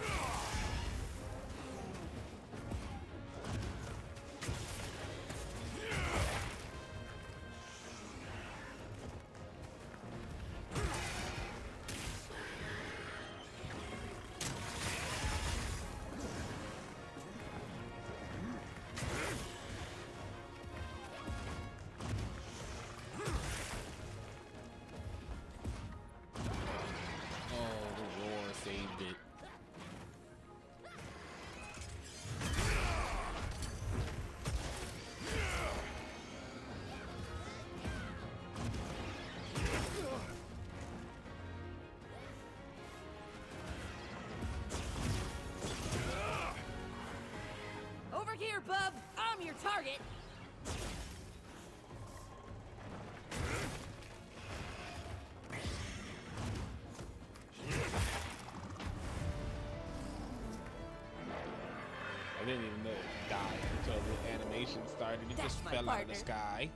S1: Oh, the roar saved it.
S8: Over here, bub. I'm your target.
S1: I didn't even know it died until the animation started. It
S8: That's
S1: just
S8: my
S1: fell out of
S8: partner.
S1: the sky.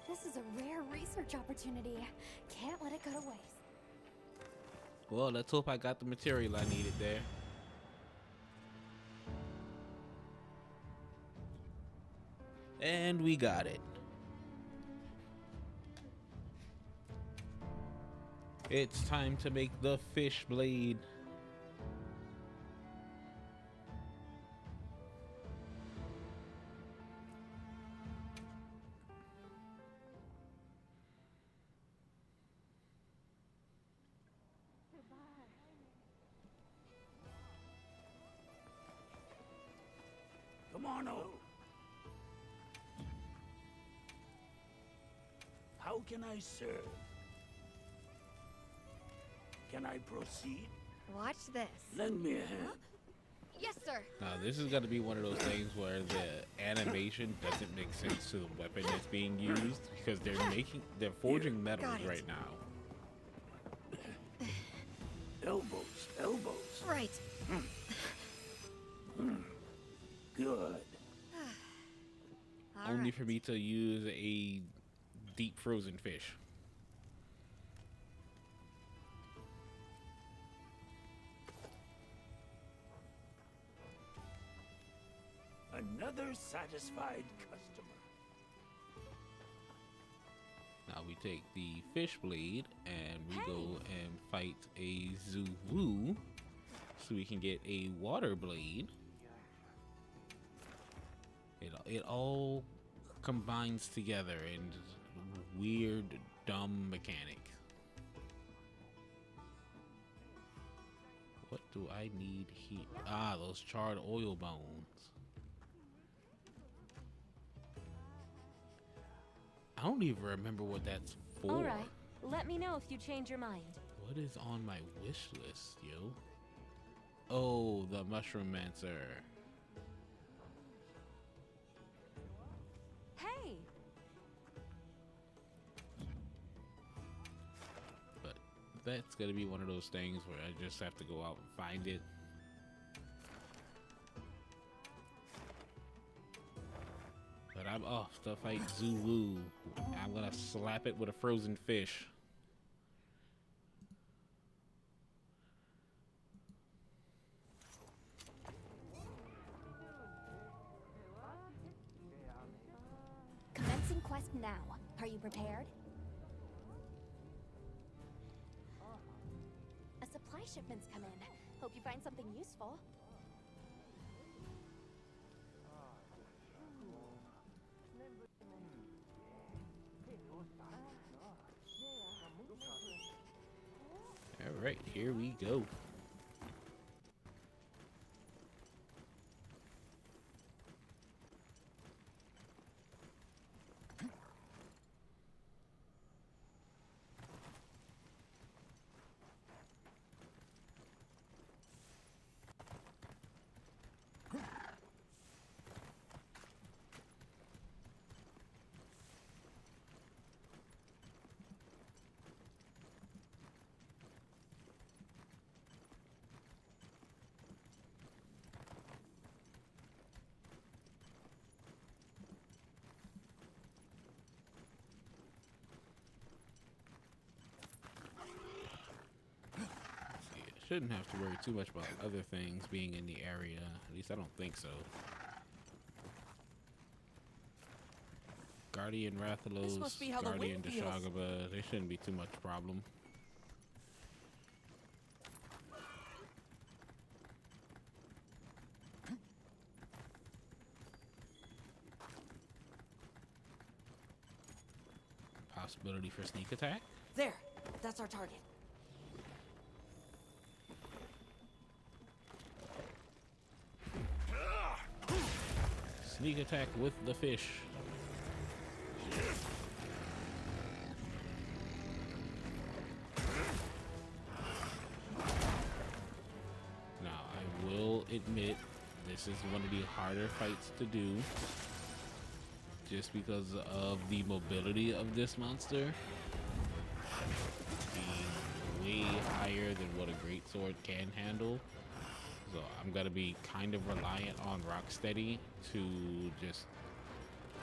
S3: This is a rare research opportunity. Can't let it go to waste.
S1: Well, let's hope I got the material I needed there. And we got it. It's time to make the fish blade.
S9: Come on over. How can I serve? Can I proceed?
S7: Watch this.
S9: Lend me a hand.
S7: Yes, sir.
S1: Now, this is going to be one of those things where the animation doesn't make sense to the weapon that's being used because they're forging metals
S7: Got it.
S1: right now.
S9: Elbows, elbows.
S7: Right.
S9: Good.
S7: All
S1: Only
S7: right.
S1: for me to use a deep frozen fish.
S9: Another satisfied customer.
S1: Now we take the fish blade and we go and fight a Zulu so we can get a water blade. It all combines together in weird, dumb mechanic. What do I need here? Ah, those charred oil bones. I don't even remember what that's for.
S10: All right. Let me know if you change your mind.
S1: What is on my wish list, yo? Oh, the Mushroom Mancer.
S10: Hey.
S1: But bet it's gonna be one of those things where I just have to go out and find it. But I'm off to fight Zulu. I'm gonna slap it with a frozen fish.
S3: Commencing quest now. Are you prepared? A supply shipment's come in. Hope you find something useful.
S1: All right, here we go. Shouldn't have to worry too much about other things being in the area. At least I don't think so. Guardian Rathalos,
S8: must be how the
S1: Guardian
S8: wind feels.
S1: Deshagaba, they shouldn't be too much problem. Possibility for sneak attack.
S8: There. That's our target.
S1: Sneak attack with the fish. Now, I will admit, this is one of the harder fights to do. Just because of the mobility of this monster. Being way higher than what a greatsword can handle. So I'm gonna be kind of reliant on Rocksteady to just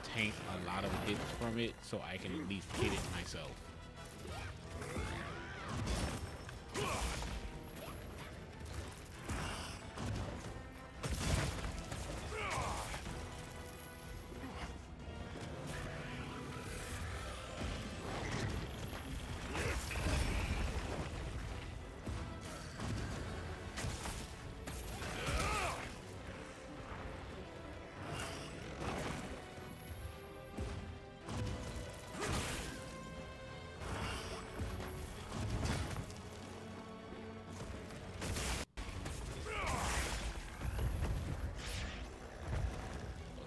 S1: tank a lot of hits from it so I can at least hit it myself.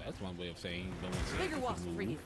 S1: That's one way of saying no one's
S8: Bigger wasp for you.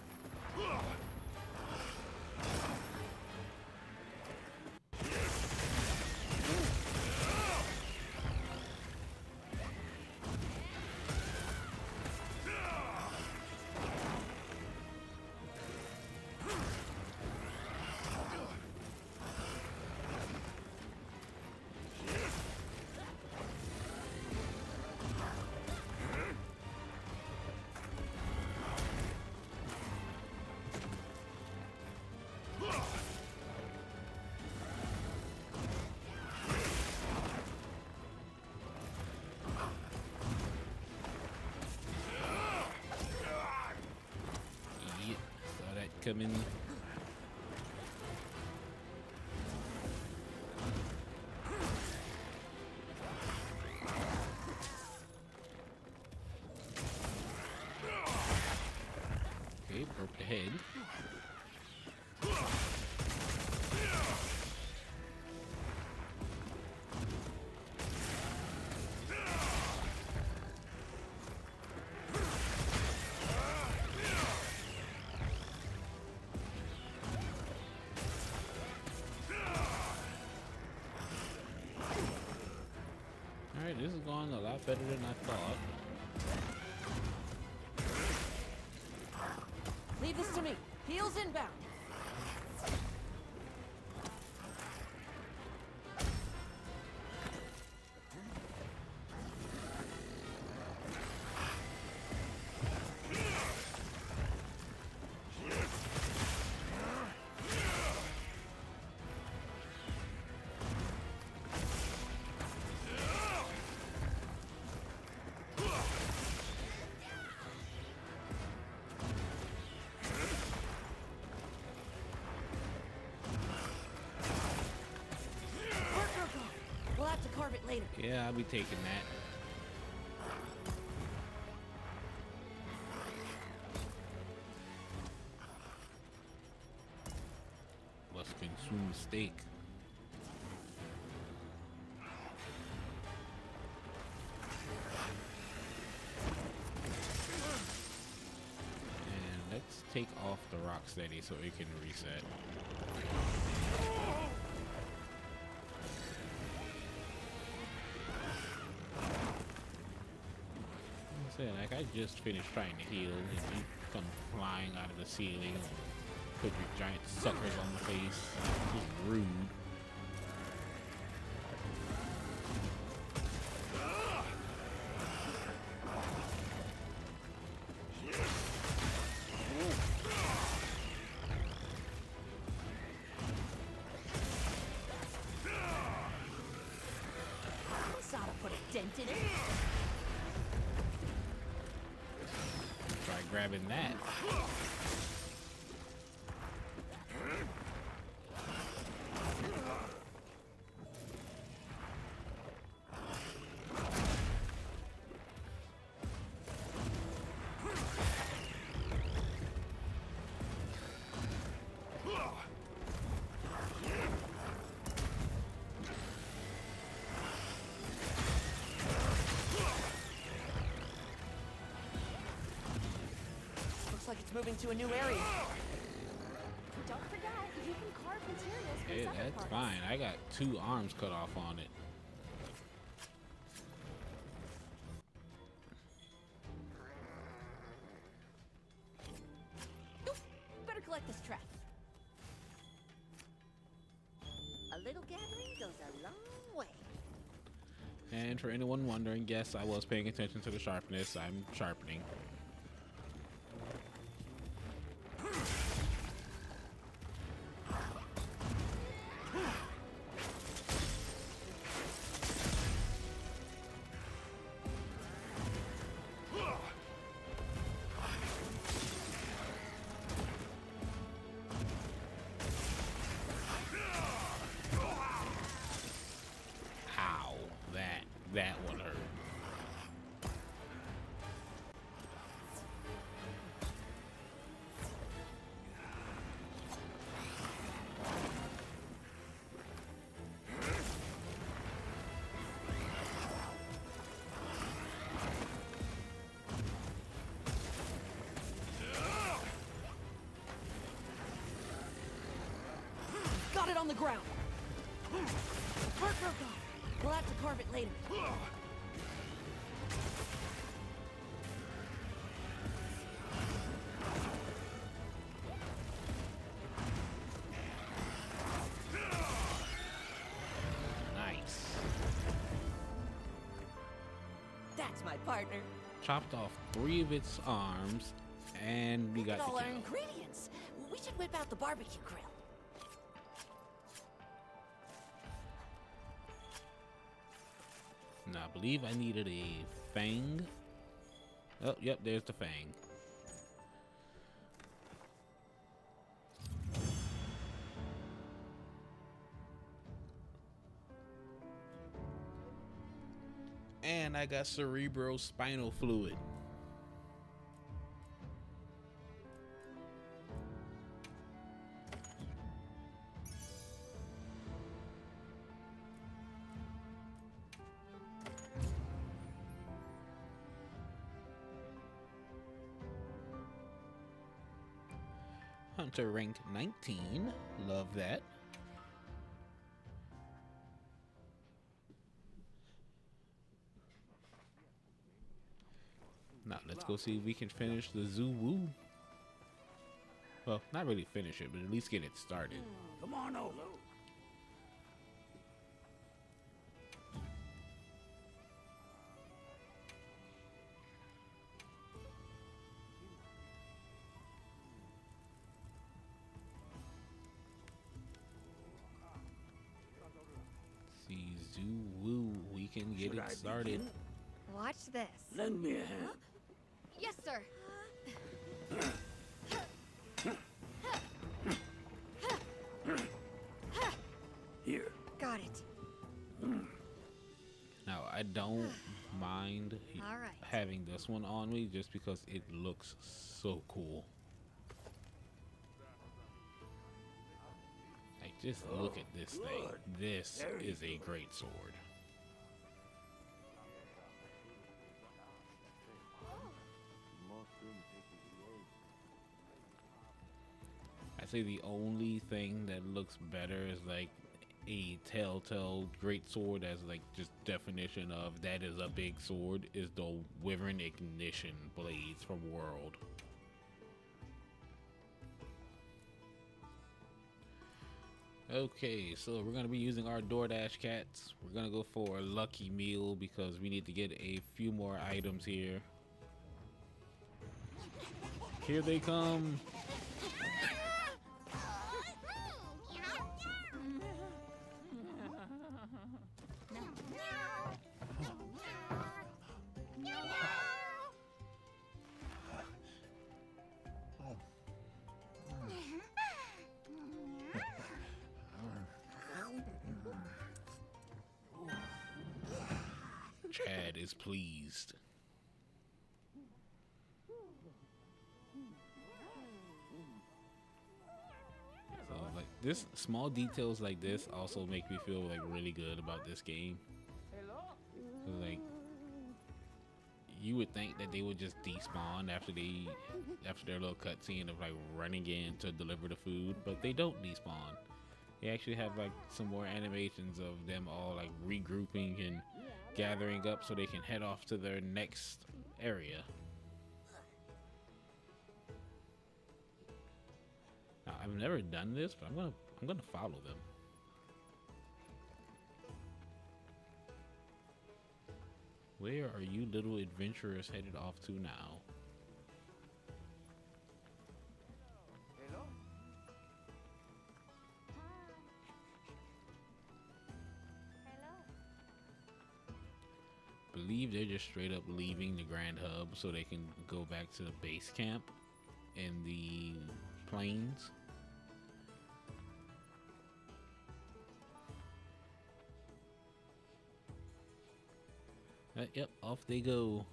S1: Coming. Okay, broke the head. Alright, this is going a lot better than I thought.
S8: Leave this to me. Heels inbound.
S1: Yeah, I'll be taking that. Let's consume steak. And let's take off the rock steady so it can reset. Like I just finished trying to heal and you come flying out of the ceiling and put your giant suckers on the face. Just rude.
S8: This ought to put a dent in it.
S1: Try grabbing that.
S8: Looks like it's moving to a new area.
S3: Don't forget, you can carve materials from
S1: Yeah,
S3: other
S1: that's
S3: parts.
S1: fine. I got 2 arms cut off on it.
S8: Oop, better collect this trash. A little gathering goes a long way.
S1: And for anyone wondering, yes, I was paying attention to the sharpness. I'm sharpening. Ow, that one hurt.
S8: Got it on the ground. Work. We'll have to carve it later.
S1: Nice.
S8: That's my partner.
S1: Chopped off 3 of its arms, and we
S8: Look
S1: got
S8: at all
S1: the
S8: our
S1: kill.
S8: ingredients. We should whip out the barbecue grill.
S1: Now, I believe I needed a fang. Oh, yep, there's the fang. And I got cerebrospinal fluid. Hunter rank 19. Love that. Now let's go see if we can finish the Zoo Woo. Well, not really finish it, but at least get it started.
S9: Come on over.
S1: See Zoo Woo, we can get
S9: Should
S1: it
S9: I
S1: started.
S9: begin?
S7: Watch this.
S9: Lend me a hand.
S7: Yes, sir.
S9: Here.
S7: Got it.
S1: Now I don't mind
S7: All right.
S1: having this one on me just because it looks so cool. Like, just look at this thing. This is a great sword. I say the only thing that looks better is like a Telltale great sword as like just definition of that is a big sword is the Wyvern Ignition blades from World. Okay, so we're gonna be using our DoorDash cats. We're gonna go for a lucky meal because we need to get a few more items here. Here they come. Chad is pleased. So like this, small details like this also make me feel like really good about this game. So, like, you would think that they would just despawn after their little cutscene of like running in to deliver the food, but they don't despawn. They actually have like some more animations of them all like regrouping and gathering up so they can head off to their next area. Now, I've never done this, but I'm gonna follow them. Where are you little adventurers headed off to now? Believe they're just straight up leaving the Grand Hub so they can go back to the base camp in the plains. Yep, off they go.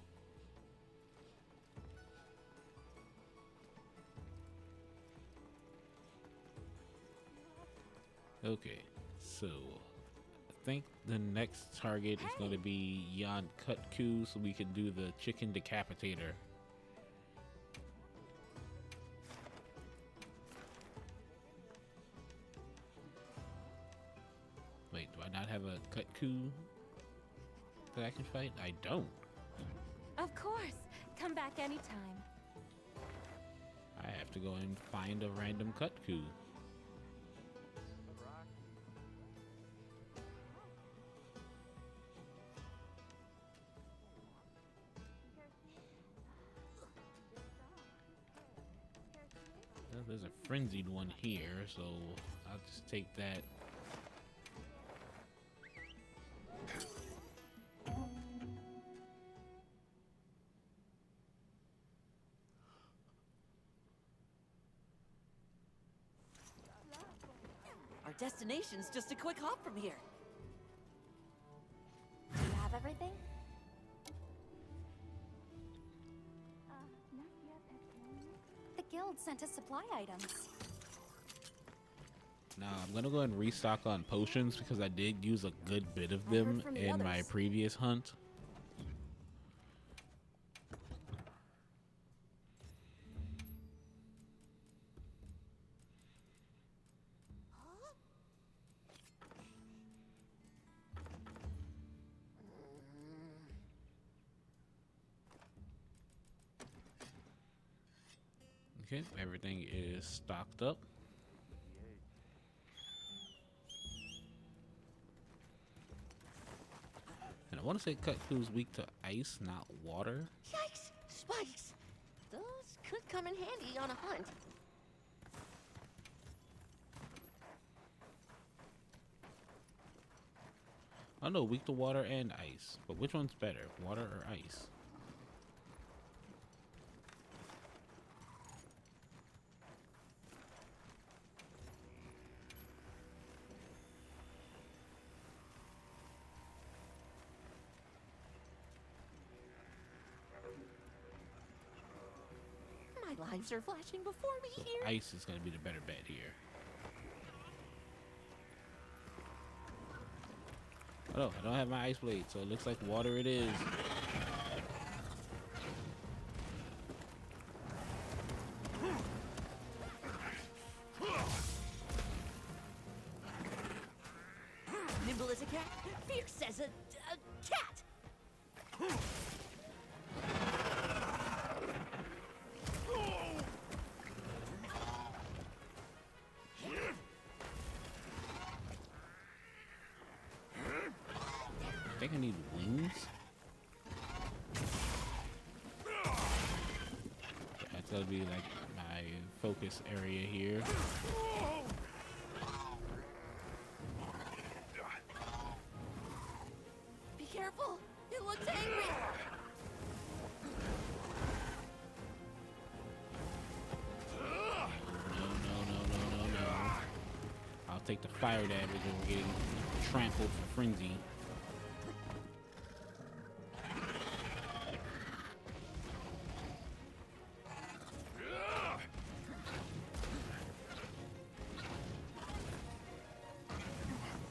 S1: Okay, so I think the next target is going to be Yon Kutku, so we can do the chicken decapitator. Wait, do I not have a Kutku that I can fight? I don't.
S10: Of course. Come back anytime.
S1: I have to go and find a random Kutku. Well, there's a frenzied one here, so I'll just take that.
S8: Our destination's just a quick hop from here.
S3: Do you have everything? The guild sent us supply items.
S1: Now I'm gonna go ahead and restock on potions because I did use a good bit of them
S3: from the
S1: in my
S3: others.
S1: previous hunt. Okay, everything is stocked up. And I want to say Kutku's weak to ice, not water.
S8: Yikes! Spikes! Those could come in handy on a hunt.
S1: Oh no, weak to water and ice. But which one's better, water or ice?
S8: lives are flashing before me
S1: So
S8: here.
S1: ice is gonna be the better bet here. Oh no, I don't have my ice blade, so it looks like water it is.
S8: Nimble as a cat, fierce as a cat.
S1: I think I need wings. That's gonna be like my focus area here.
S8: Be careful, it looks angry.
S1: No. I'll take the fire damage and we're getting trampled for frenzy.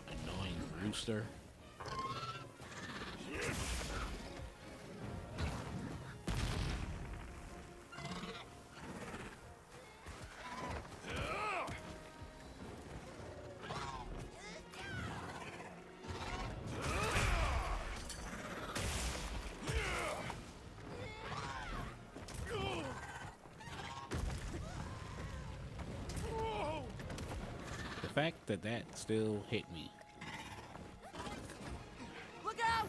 S1: Annoying rooster. The fact that that still hit me.
S8: Look out!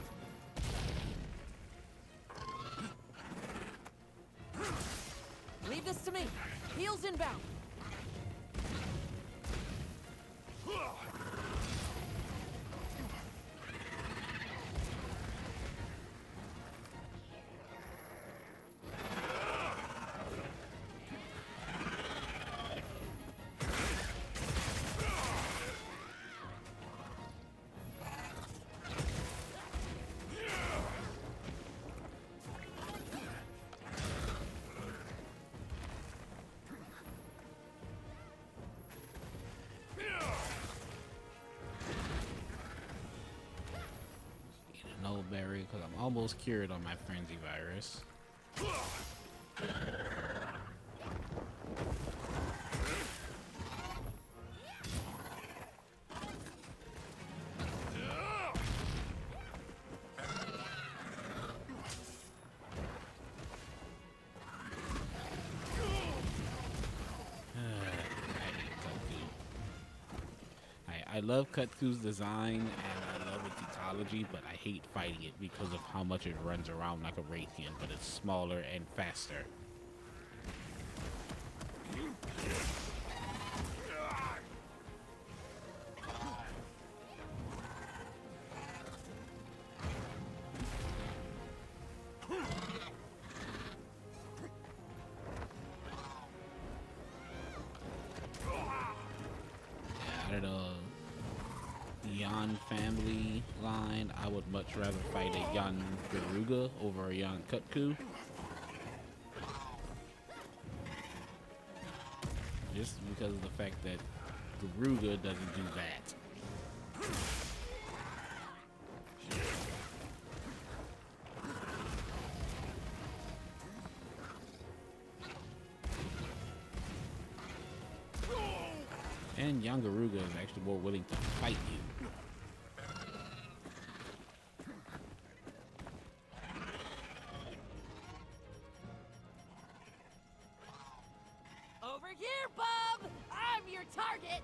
S8: Leave this to me. Heels inbound.
S1: Eat an old berry because I'm almost cured on my frenzy virus. I love Kutku's design and I love its ecology, but I hate fighting it because of how much it runs around like a Raytheon, but it's smaller and faster. Out of the Yan family line, I would much rather fight a Yan Garuga over a Yan Kutku. Just because of the fact that Garuga doesn't do that. And Yangaruga is actually more willing to fight you.
S8: Over here, Bob! I'm your target!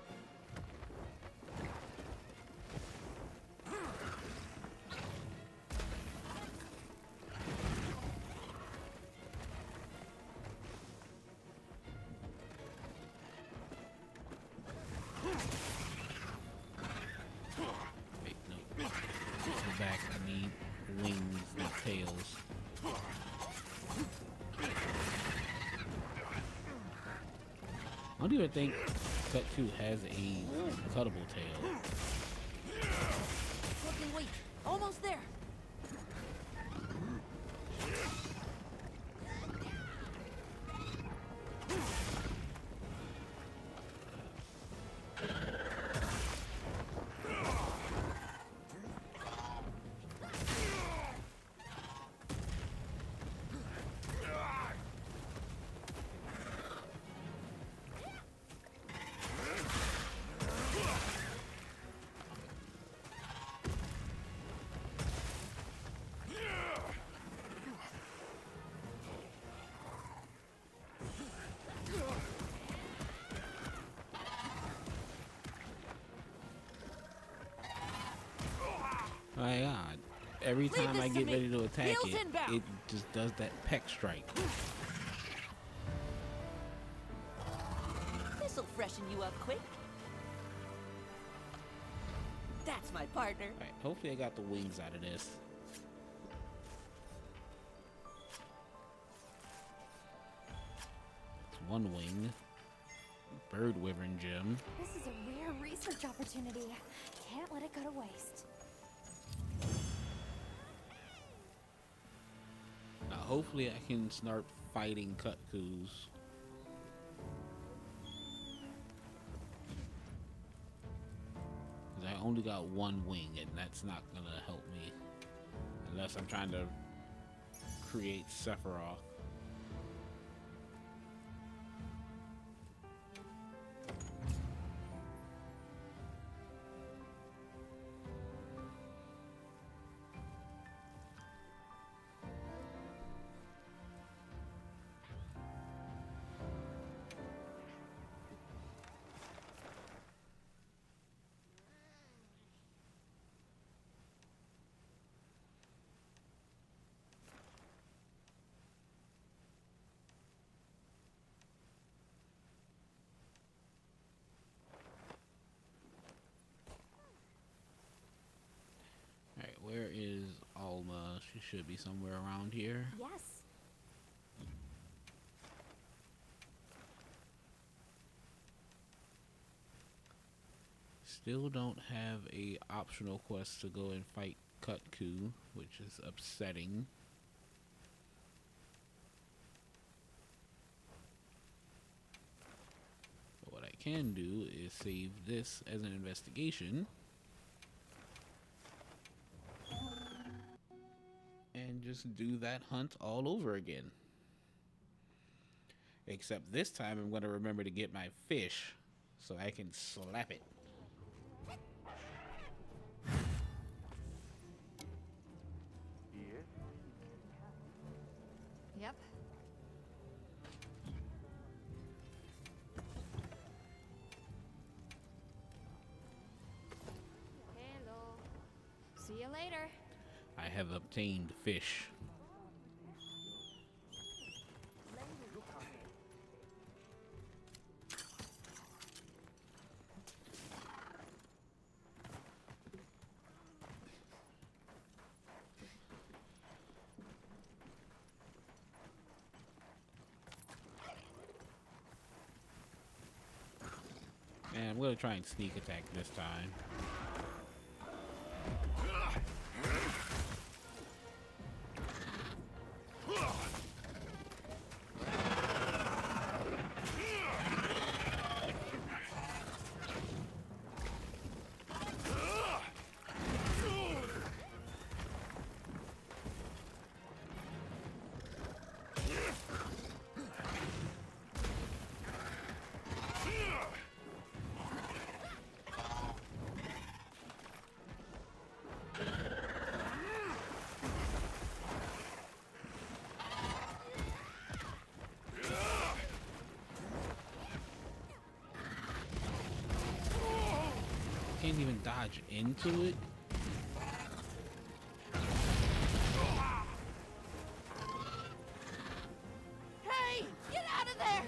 S1: Wait, no. Go back. I need wings, not tails. I don't even think Kutku has a cuttable tail.
S8: Looking weak. Almost there.
S1: My God. Every
S8: Leave
S1: time
S8: this
S1: I
S8: to
S1: get
S8: me.
S1: ready to attack
S8: Heels
S1: it,
S8: inbound.
S1: it just does that peck strike.
S8: This'll freshen you up quick. That's my partner.
S1: Alright, hopefully I got the wings out of this. It's one wing. Bird wyvern gem.
S3: This is a rare research opportunity. Can't let it go to waste.
S1: Now hopefully I can start fighting Cutcoos. Cause I only got one wing and that's not gonna help me. Unless I'm trying to create Sephiroth. Alright, where is Alma? She should be somewhere around here.
S3: Yes.
S1: Still don't have a optional quest to go and fight Cutcoo, which is upsetting. But what I can do is save this as an investigation. And just do that hunt all over again. Except this time I'm going to remember to get my fish so I can slap it.
S7: Yep. Hello. See you later.
S1: I have obtained fish. And I'm gonna try and sneak attack this time. Can't even dodge into it.
S8: Hey, get out of there!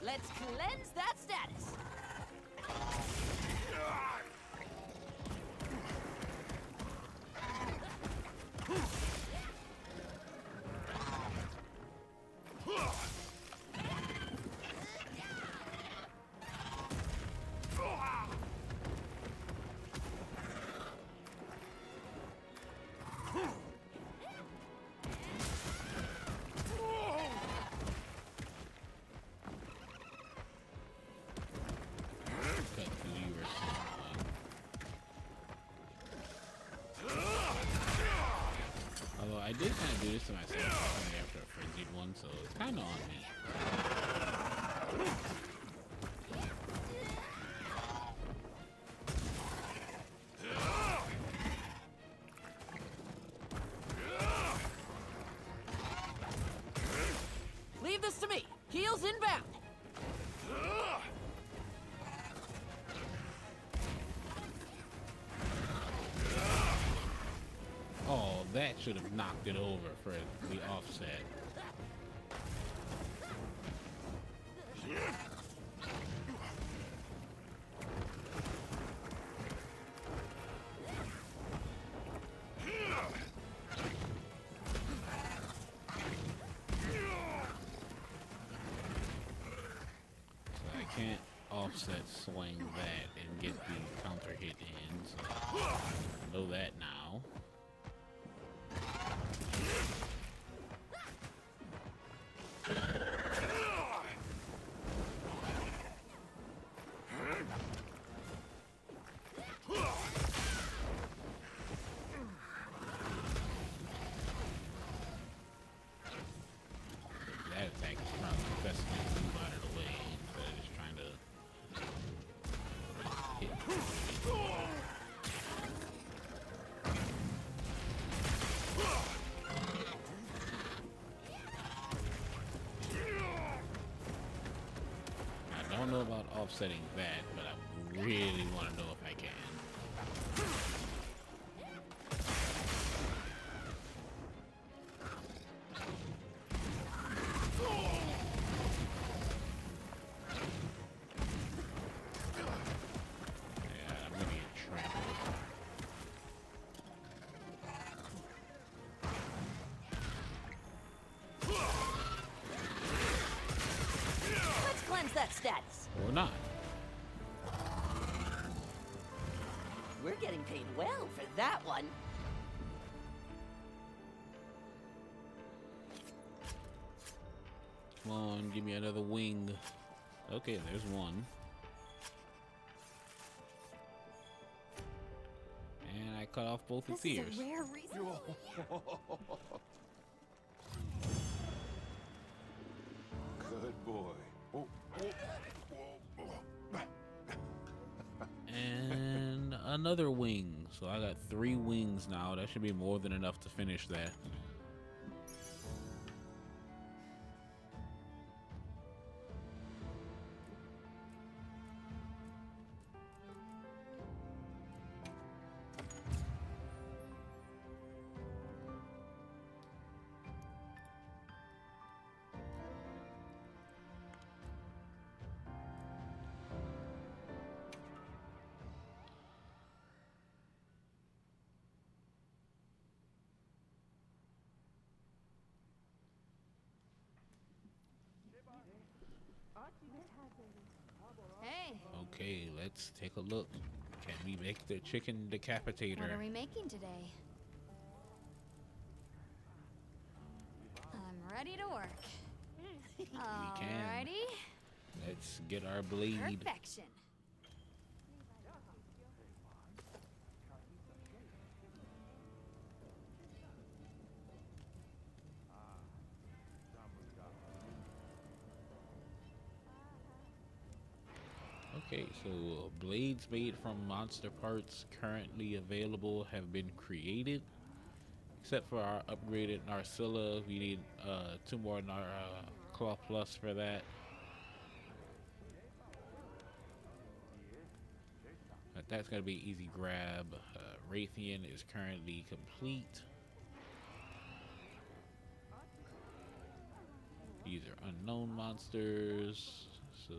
S8: Let's cleanse that status.
S1: kind of do this to myself only after a frenzied one, so it's kind of on me.
S8: Leave this to me. Heels inbound.
S1: Oh, that should have knocked it over for the offset. So I can't offset swing that and get the counter hit in, so I know that now. That attack is probably best to just move out of the way instead of just trying to hit. I don't know about offsetting that, but I really want to know if I can. Yeah, I'm gonna get trampled.
S8: Let's cleanse that status.
S1: Or not.
S8: We're getting paid well for that one.
S1: Come on, give me another wing. Okay, there's one. And I cut off both its
S3: This is
S1: ears.
S3: a rare reason.
S5: Good boy. Oh,
S1: And another wing. So I got 3 wings now. That should be more than enough to finish that.
S7: Hey,
S1: Okay, let's take a look. Can we make the chicken decapitator?
S7: what are we making today? I'm ready to work. Alrighty.
S1: Let's get our blade.
S7: Perfection.
S1: Okay, so blades made from monster parts currently available have been created. Except for our upgraded Narcilla, we need 2 more Claw Plus for that. But that's gonna be easy grab. Raytheon is currently complete. These are unknown monsters, so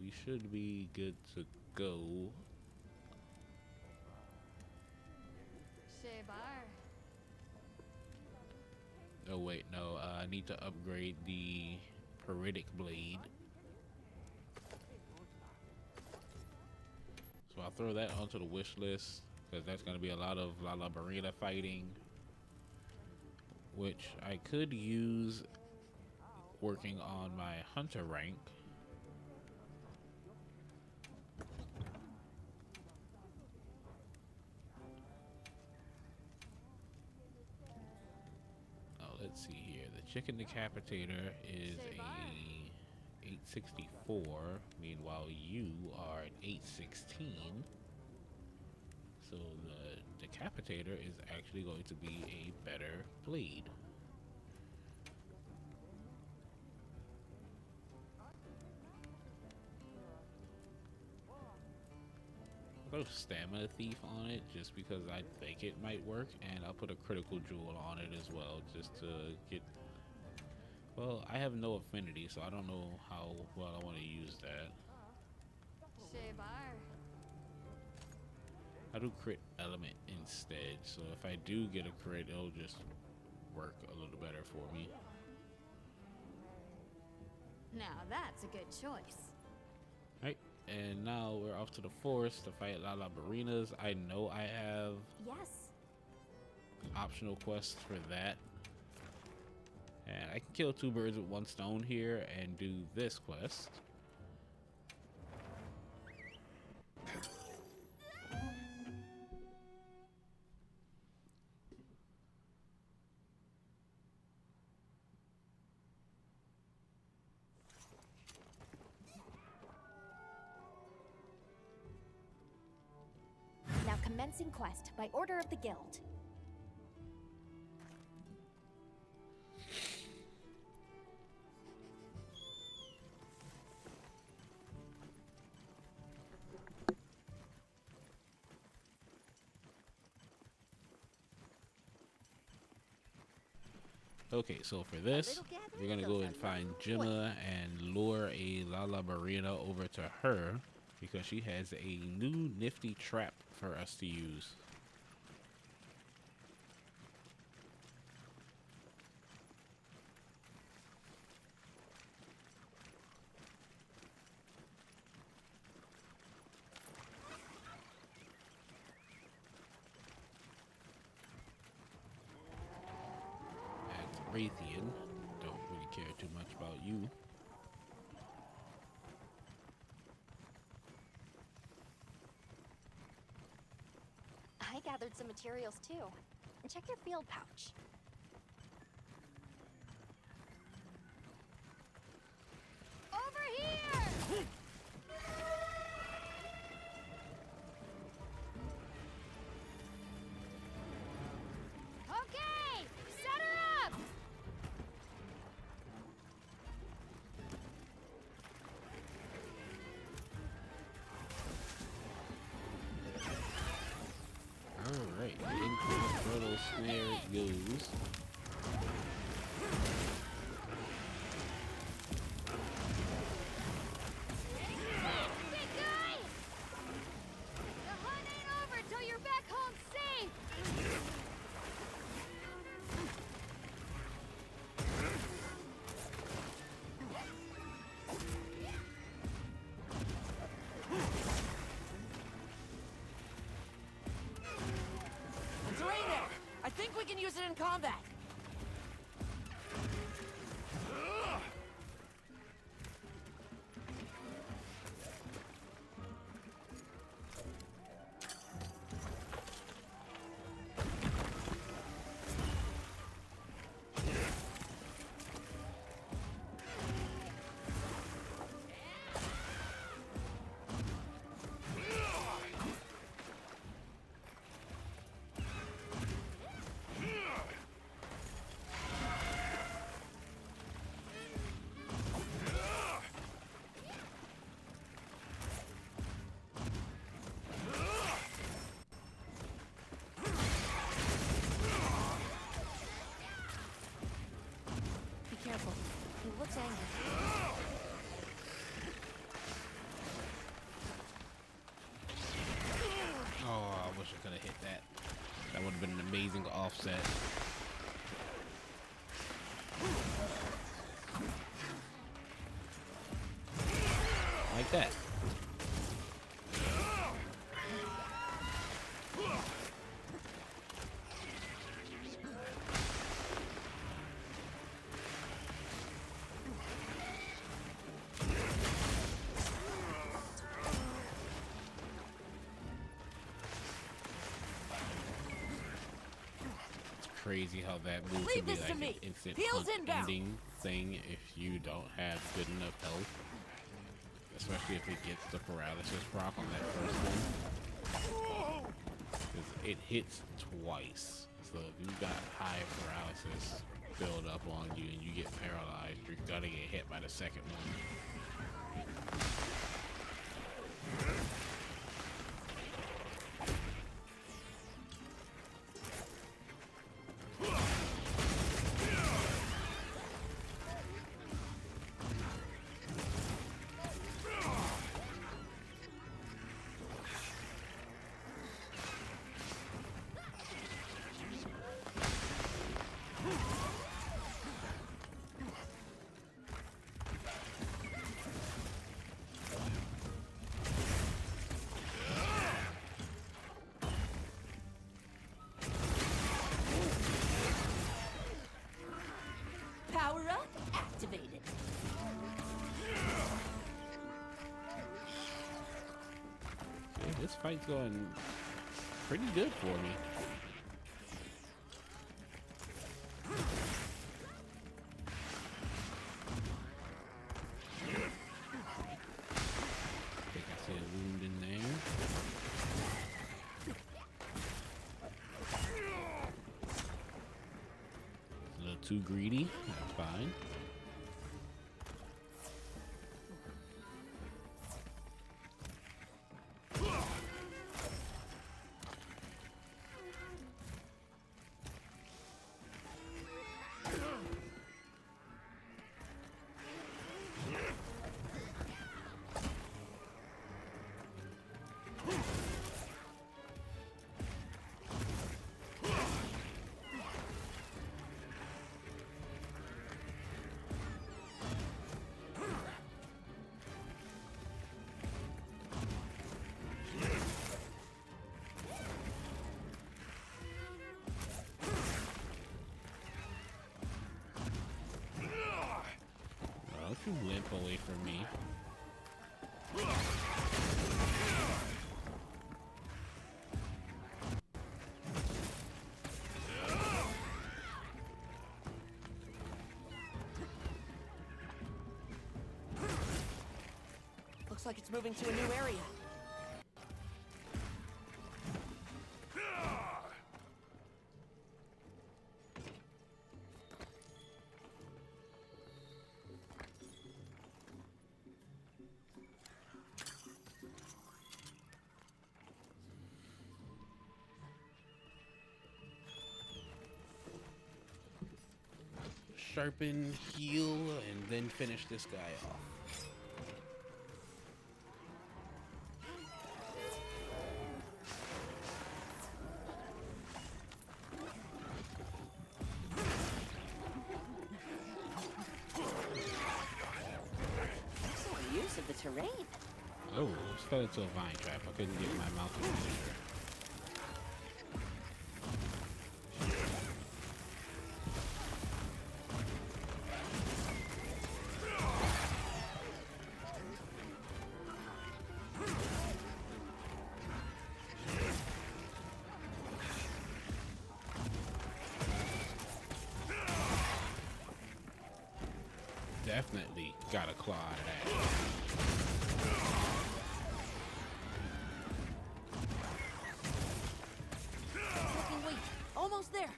S1: we should be good to go.
S7: Shebar.
S1: Oh wait, no, I need to upgrade the Periodic Blade. So I'll throw that onto the wish list, because that's going to be a lot of La Barina fighting, which I could use working on my Hunter rank. let's see here. The chicken decapitator is a 864. Meanwhile, you are an 816. So the decapitator is actually going to be a better blade. I'll put Stamina Thief on it just because I think it might work, and I'll put a critical jewel on it as well just to get. Well, I have no affinity, so I don't know how well I want to use that. I do crit element instead, so if I do get a crit, it'll just work a little better for me.
S7: Now that's a good choice.
S1: Right, and now we're off to the forest to fight Lala Barinas. I know I have optional quests for that. And I can kill 2 birds with 1 stone here and do this quest.
S3: Now commencing quest by order of the guild.
S1: Okay, so for this, we're gonna go and find Gemma and lure a Lala Barina over to her because she has a new nifty trap for us to use. Raytheon, don't really care too much about you.
S3: I gathered some materials too. Check your field pouch.
S7: Over here! Okay, set her up!
S1: Alright, into the brutal snare it goes.
S8: I think we can use it in combat.
S3: Careful. He looks angry.
S1: Oh, I wish I could have hit that. That would have been an amazing offset. Like that. crazy how that move
S8: Leave
S1: can be
S8: this to
S1: like
S8: me.
S1: an instant
S8: Heels inbound.
S1: ending thing if you don't have good enough health. Especially if it gets the paralysis proc on that first one. 'Cause it hits twice. So if you got high paralysis build up on you and you get paralyzed, you're gonna get hit by the second one.
S8: Power up, activated.
S1: Yeah, this fight's going pretty good for me. I think I see a wound in there. A little too greedy. That's fine. Don't you limp away from me.
S8: Looks like it's moving to a new area.
S1: Sharpen, heal, and then finish this guy off.
S8: Excellent use of the terrain.
S1: Oh, just fell into a vine trap. I couldn't get my mouth to manager. Definitely got a claw out of that.
S8: Looking weak. Almost there.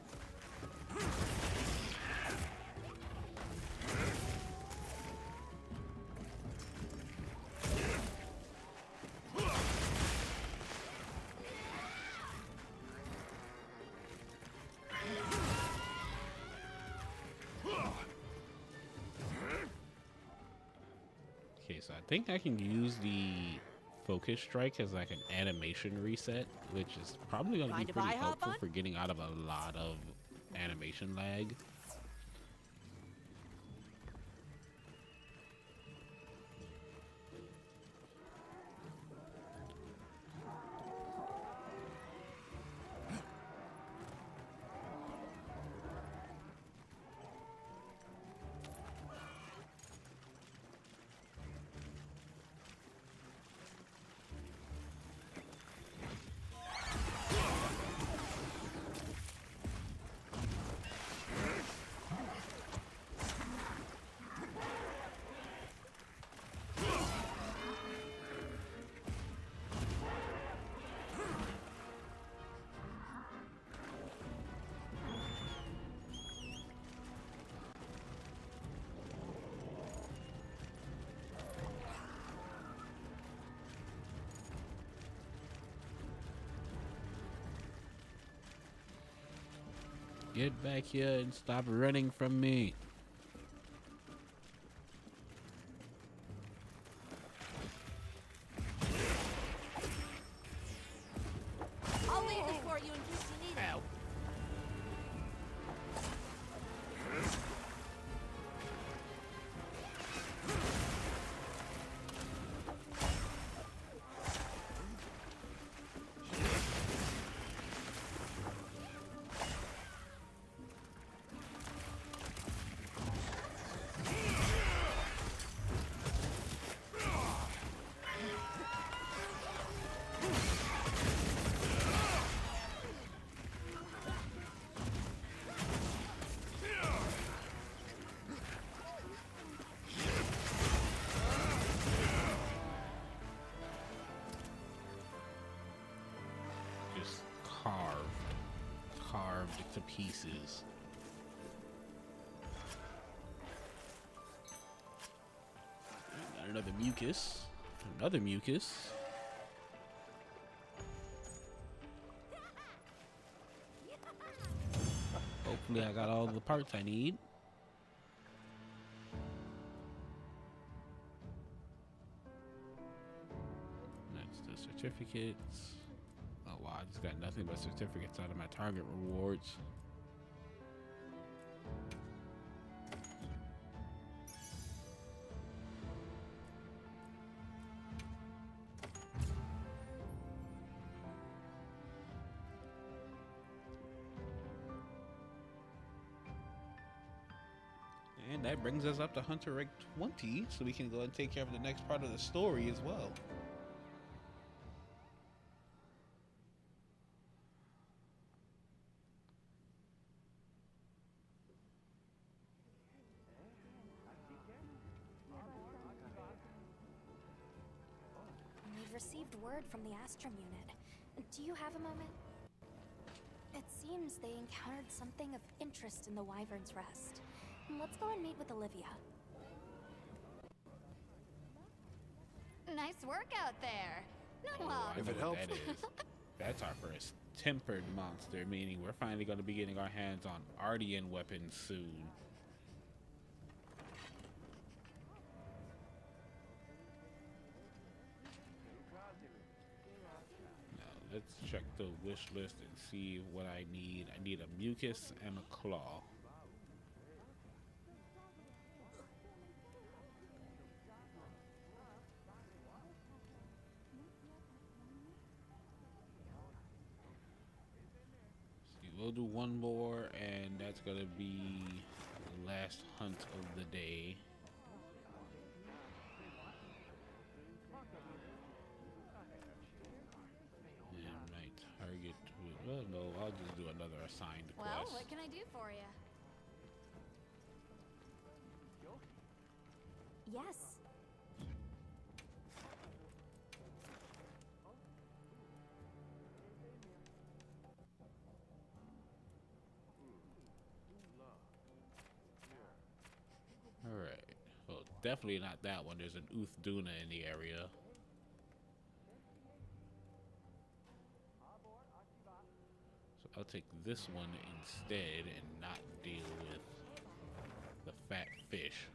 S1: Okay, so I think I can use the focus strike as like an animation reset, which is probably going to be
S8: Mind if
S1: pretty
S8: I hop
S1: helpful
S8: on?
S1: for getting out of a lot of animation lag. Get back here and stop running from me.
S8: I'll leave this for you in case you need it.
S1: Just carved to pieces. Got another mucus. Another mucus. Hopefully I got all the parts I need. That's the certificates. Oh wow, I just got nothing but certificates out of my target rewards. And that brings us up to Hunter rank 20, so we can go and take care of the next part of the story as well.
S3: We've received word from the Astrum unit. Do you have a moment? It seems they encountered something of interest in the Wyvern's Rest. Let's go and meet with Olivia.
S7: Nice work out there. Not
S1: Oh,
S7: long.
S1: I
S5: If
S1: know
S5: it
S1: what
S5: helps.
S1: that is. That's our first tempered monster, meaning we're finally going to be getting our hands on Ardian weapons soon. Now, let's check the wish list and see what I need. I need a mucus and a claw. We'll do one more, and that's gonna be the last hunt of the day. And my target would, well, no, I'll just do another assigned
S7: Well,
S1: quest.
S7: what can I do for you?
S3: Yes.
S1: Alright. Well, definitely not that one. There's an Duna in the area. So I'll take this one instead and not deal with the fat fish.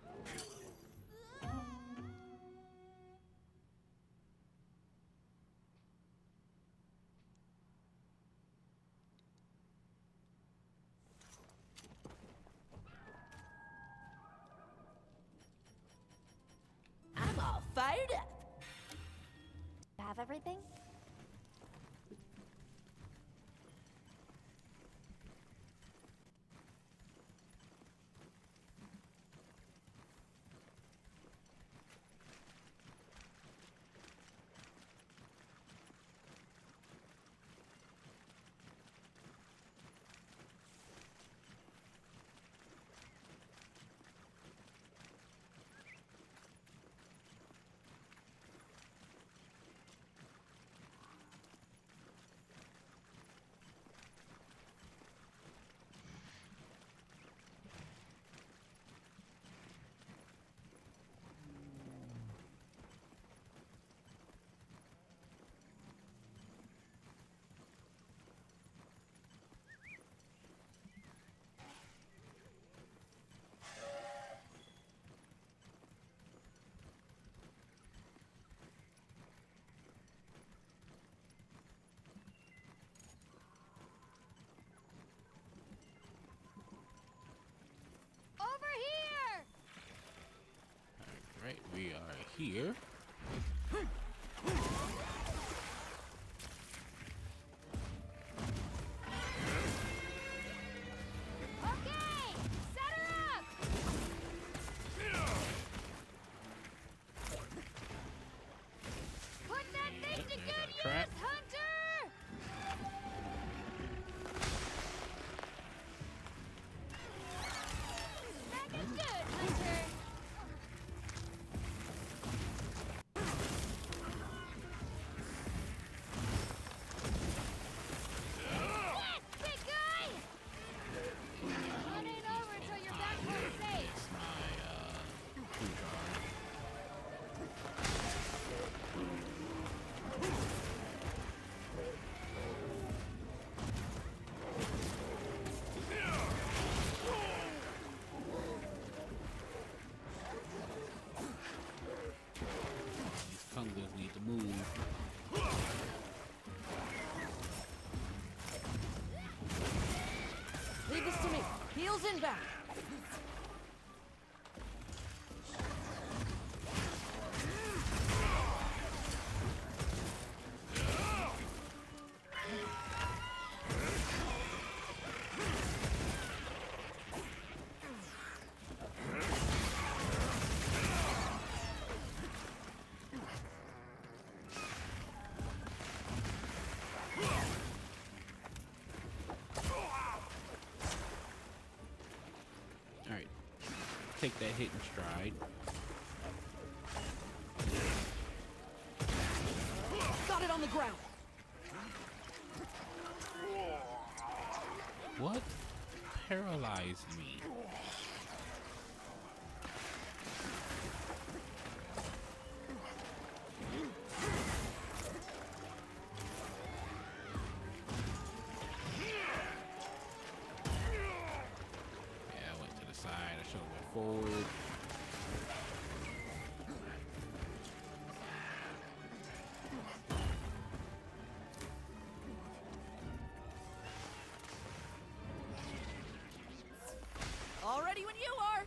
S8: I'm all fired up.
S3: Have everything?
S1: here.
S7: Okay, set her up. Put that thing to
S1: There's
S7: good
S1: our
S7: use,
S1: trap.
S7: Hunter. Smack it good, Hunter. Yes, big guy. Run ain't over till you're back home safe.
S1: It's my food card. These fungus need to move.
S8: Leave this to me. Heels inbound.
S1: Alright. Take that hit in stride.
S8: Got it on the ground.
S1: What paralyzed me? Yeah, I went to the side. I should have went forward.
S8: All ready when you are.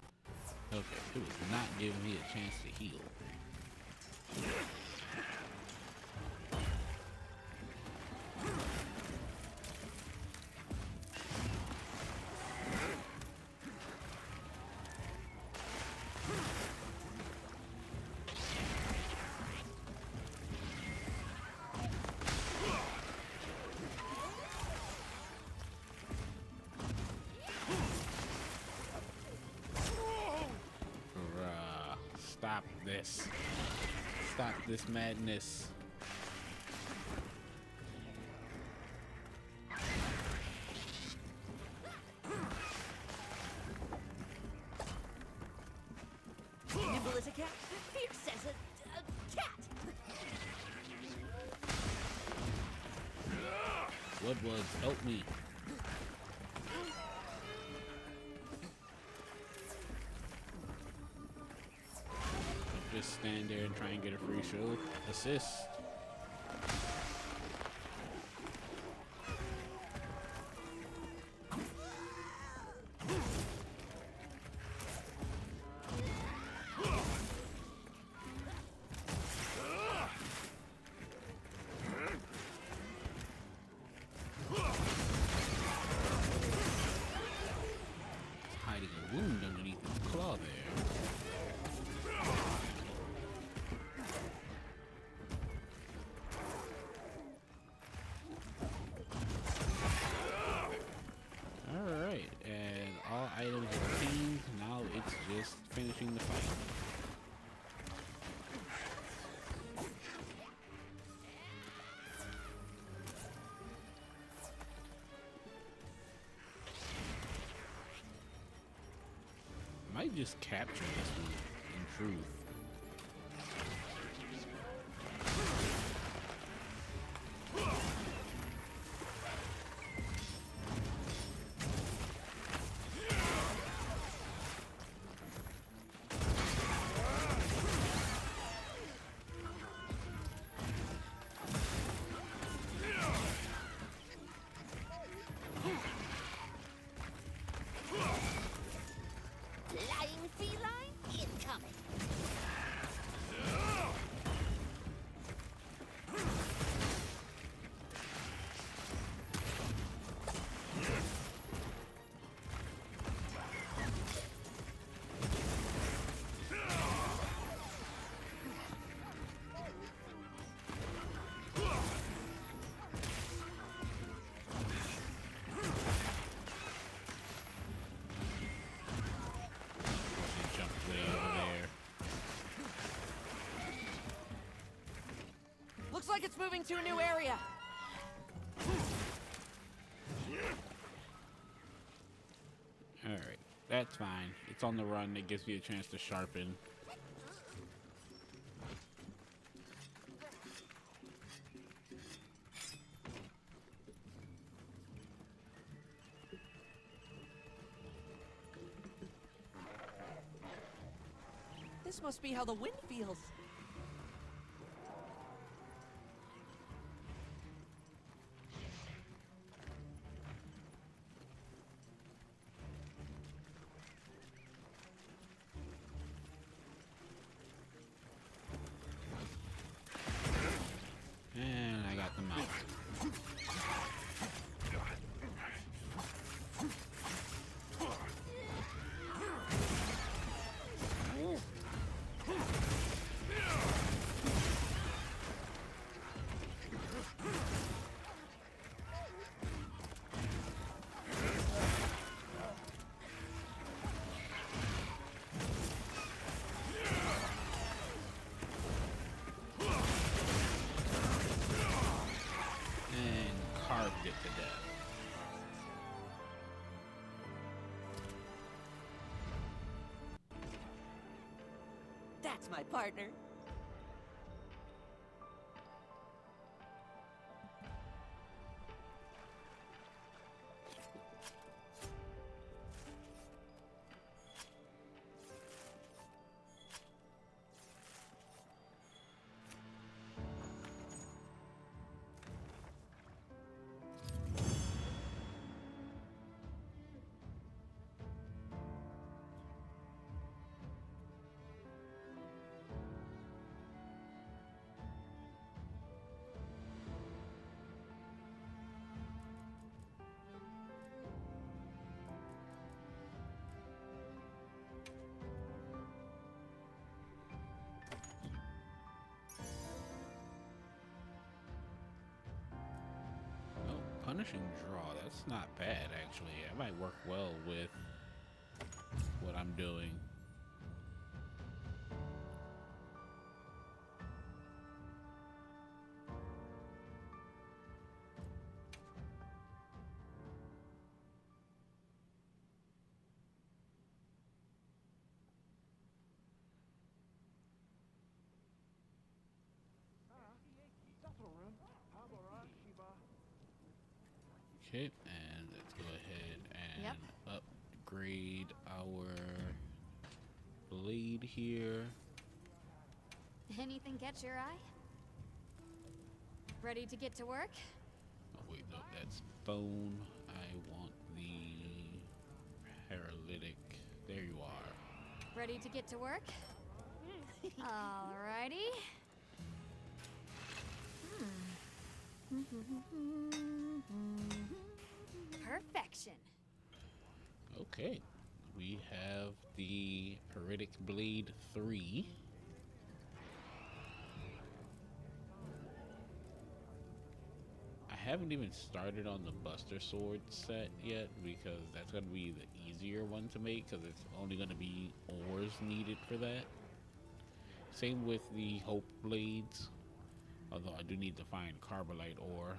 S1: Okay, it was not giving me a chance to heal. Bruh, stop this. Stop this madness.
S8: Nimble as a cat, fierce as a cat.
S1: What was? Help me. Just stand there and try and get a free shield. Assist. Hiding a wound underneath his claw there. Alright, and all items are cleaned. Now it's just finishing the fight. Might just capture this one in truth.
S8: Flying feline incoming. It's moving to a new area.
S1: Alright, that's fine. It's on the run. It gives me a chance to sharpen.
S8: This must be how the wind feels.
S1: And I got the mouse. Carved it to death.
S8: That's my partner.
S1: Punishing draw, that's not bad actually. It might work well with what I'm doing. Okay, and let's go ahead and upgrade our blade here.
S7: Anything catch your eye? Ready to get to work?
S1: Oh wait, no, that's phone. I want the paralytic. There you are.
S7: Ready to get to work? Alrighty. Perfection.
S1: Okay, we have the Heretic Blade 3. I haven't even started on the Buster Sword set yet because that's going to be the easier one to make because it's only going to be ores needed for that. Same with the Hope Blades, although I do need to find Carbolite ore.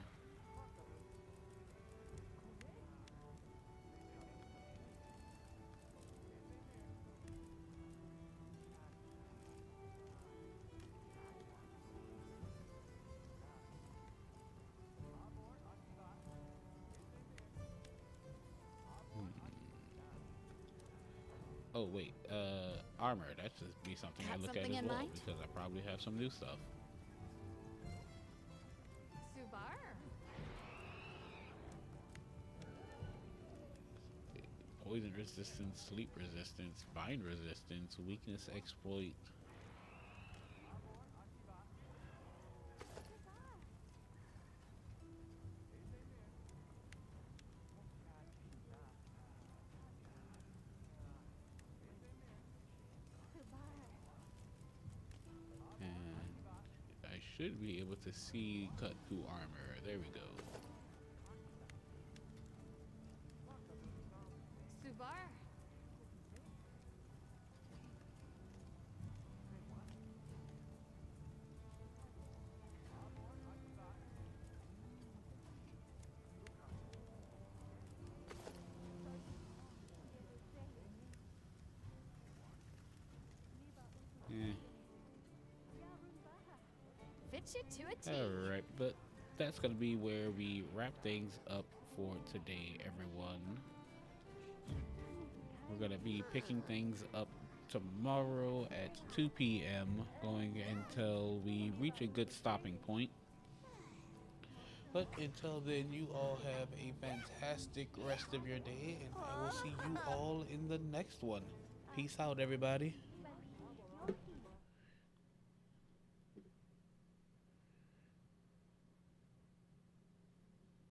S1: Oh wait, armor. That should be something I
S7: Got
S1: look at
S7: something
S1: as
S7: in
S1: well
S7: mind?
S1: because I probably have some new stuff.
S7: Subar.
S1: Poison resistance, sleep resistance, bind resistance, weakness exploit. And I should be able to see cut through armor. There we go.
S7: Subar. Fit you to a T.
S1: Alright, but that's gonna be where we wrap things up for today, everyone. We're gonna be picking things up tomorrow at 2 p.m. going until we reach a good stopping point. But until then, you all have a fantastic rest of your day, and I will see you all in the next one. Peace out, everybody.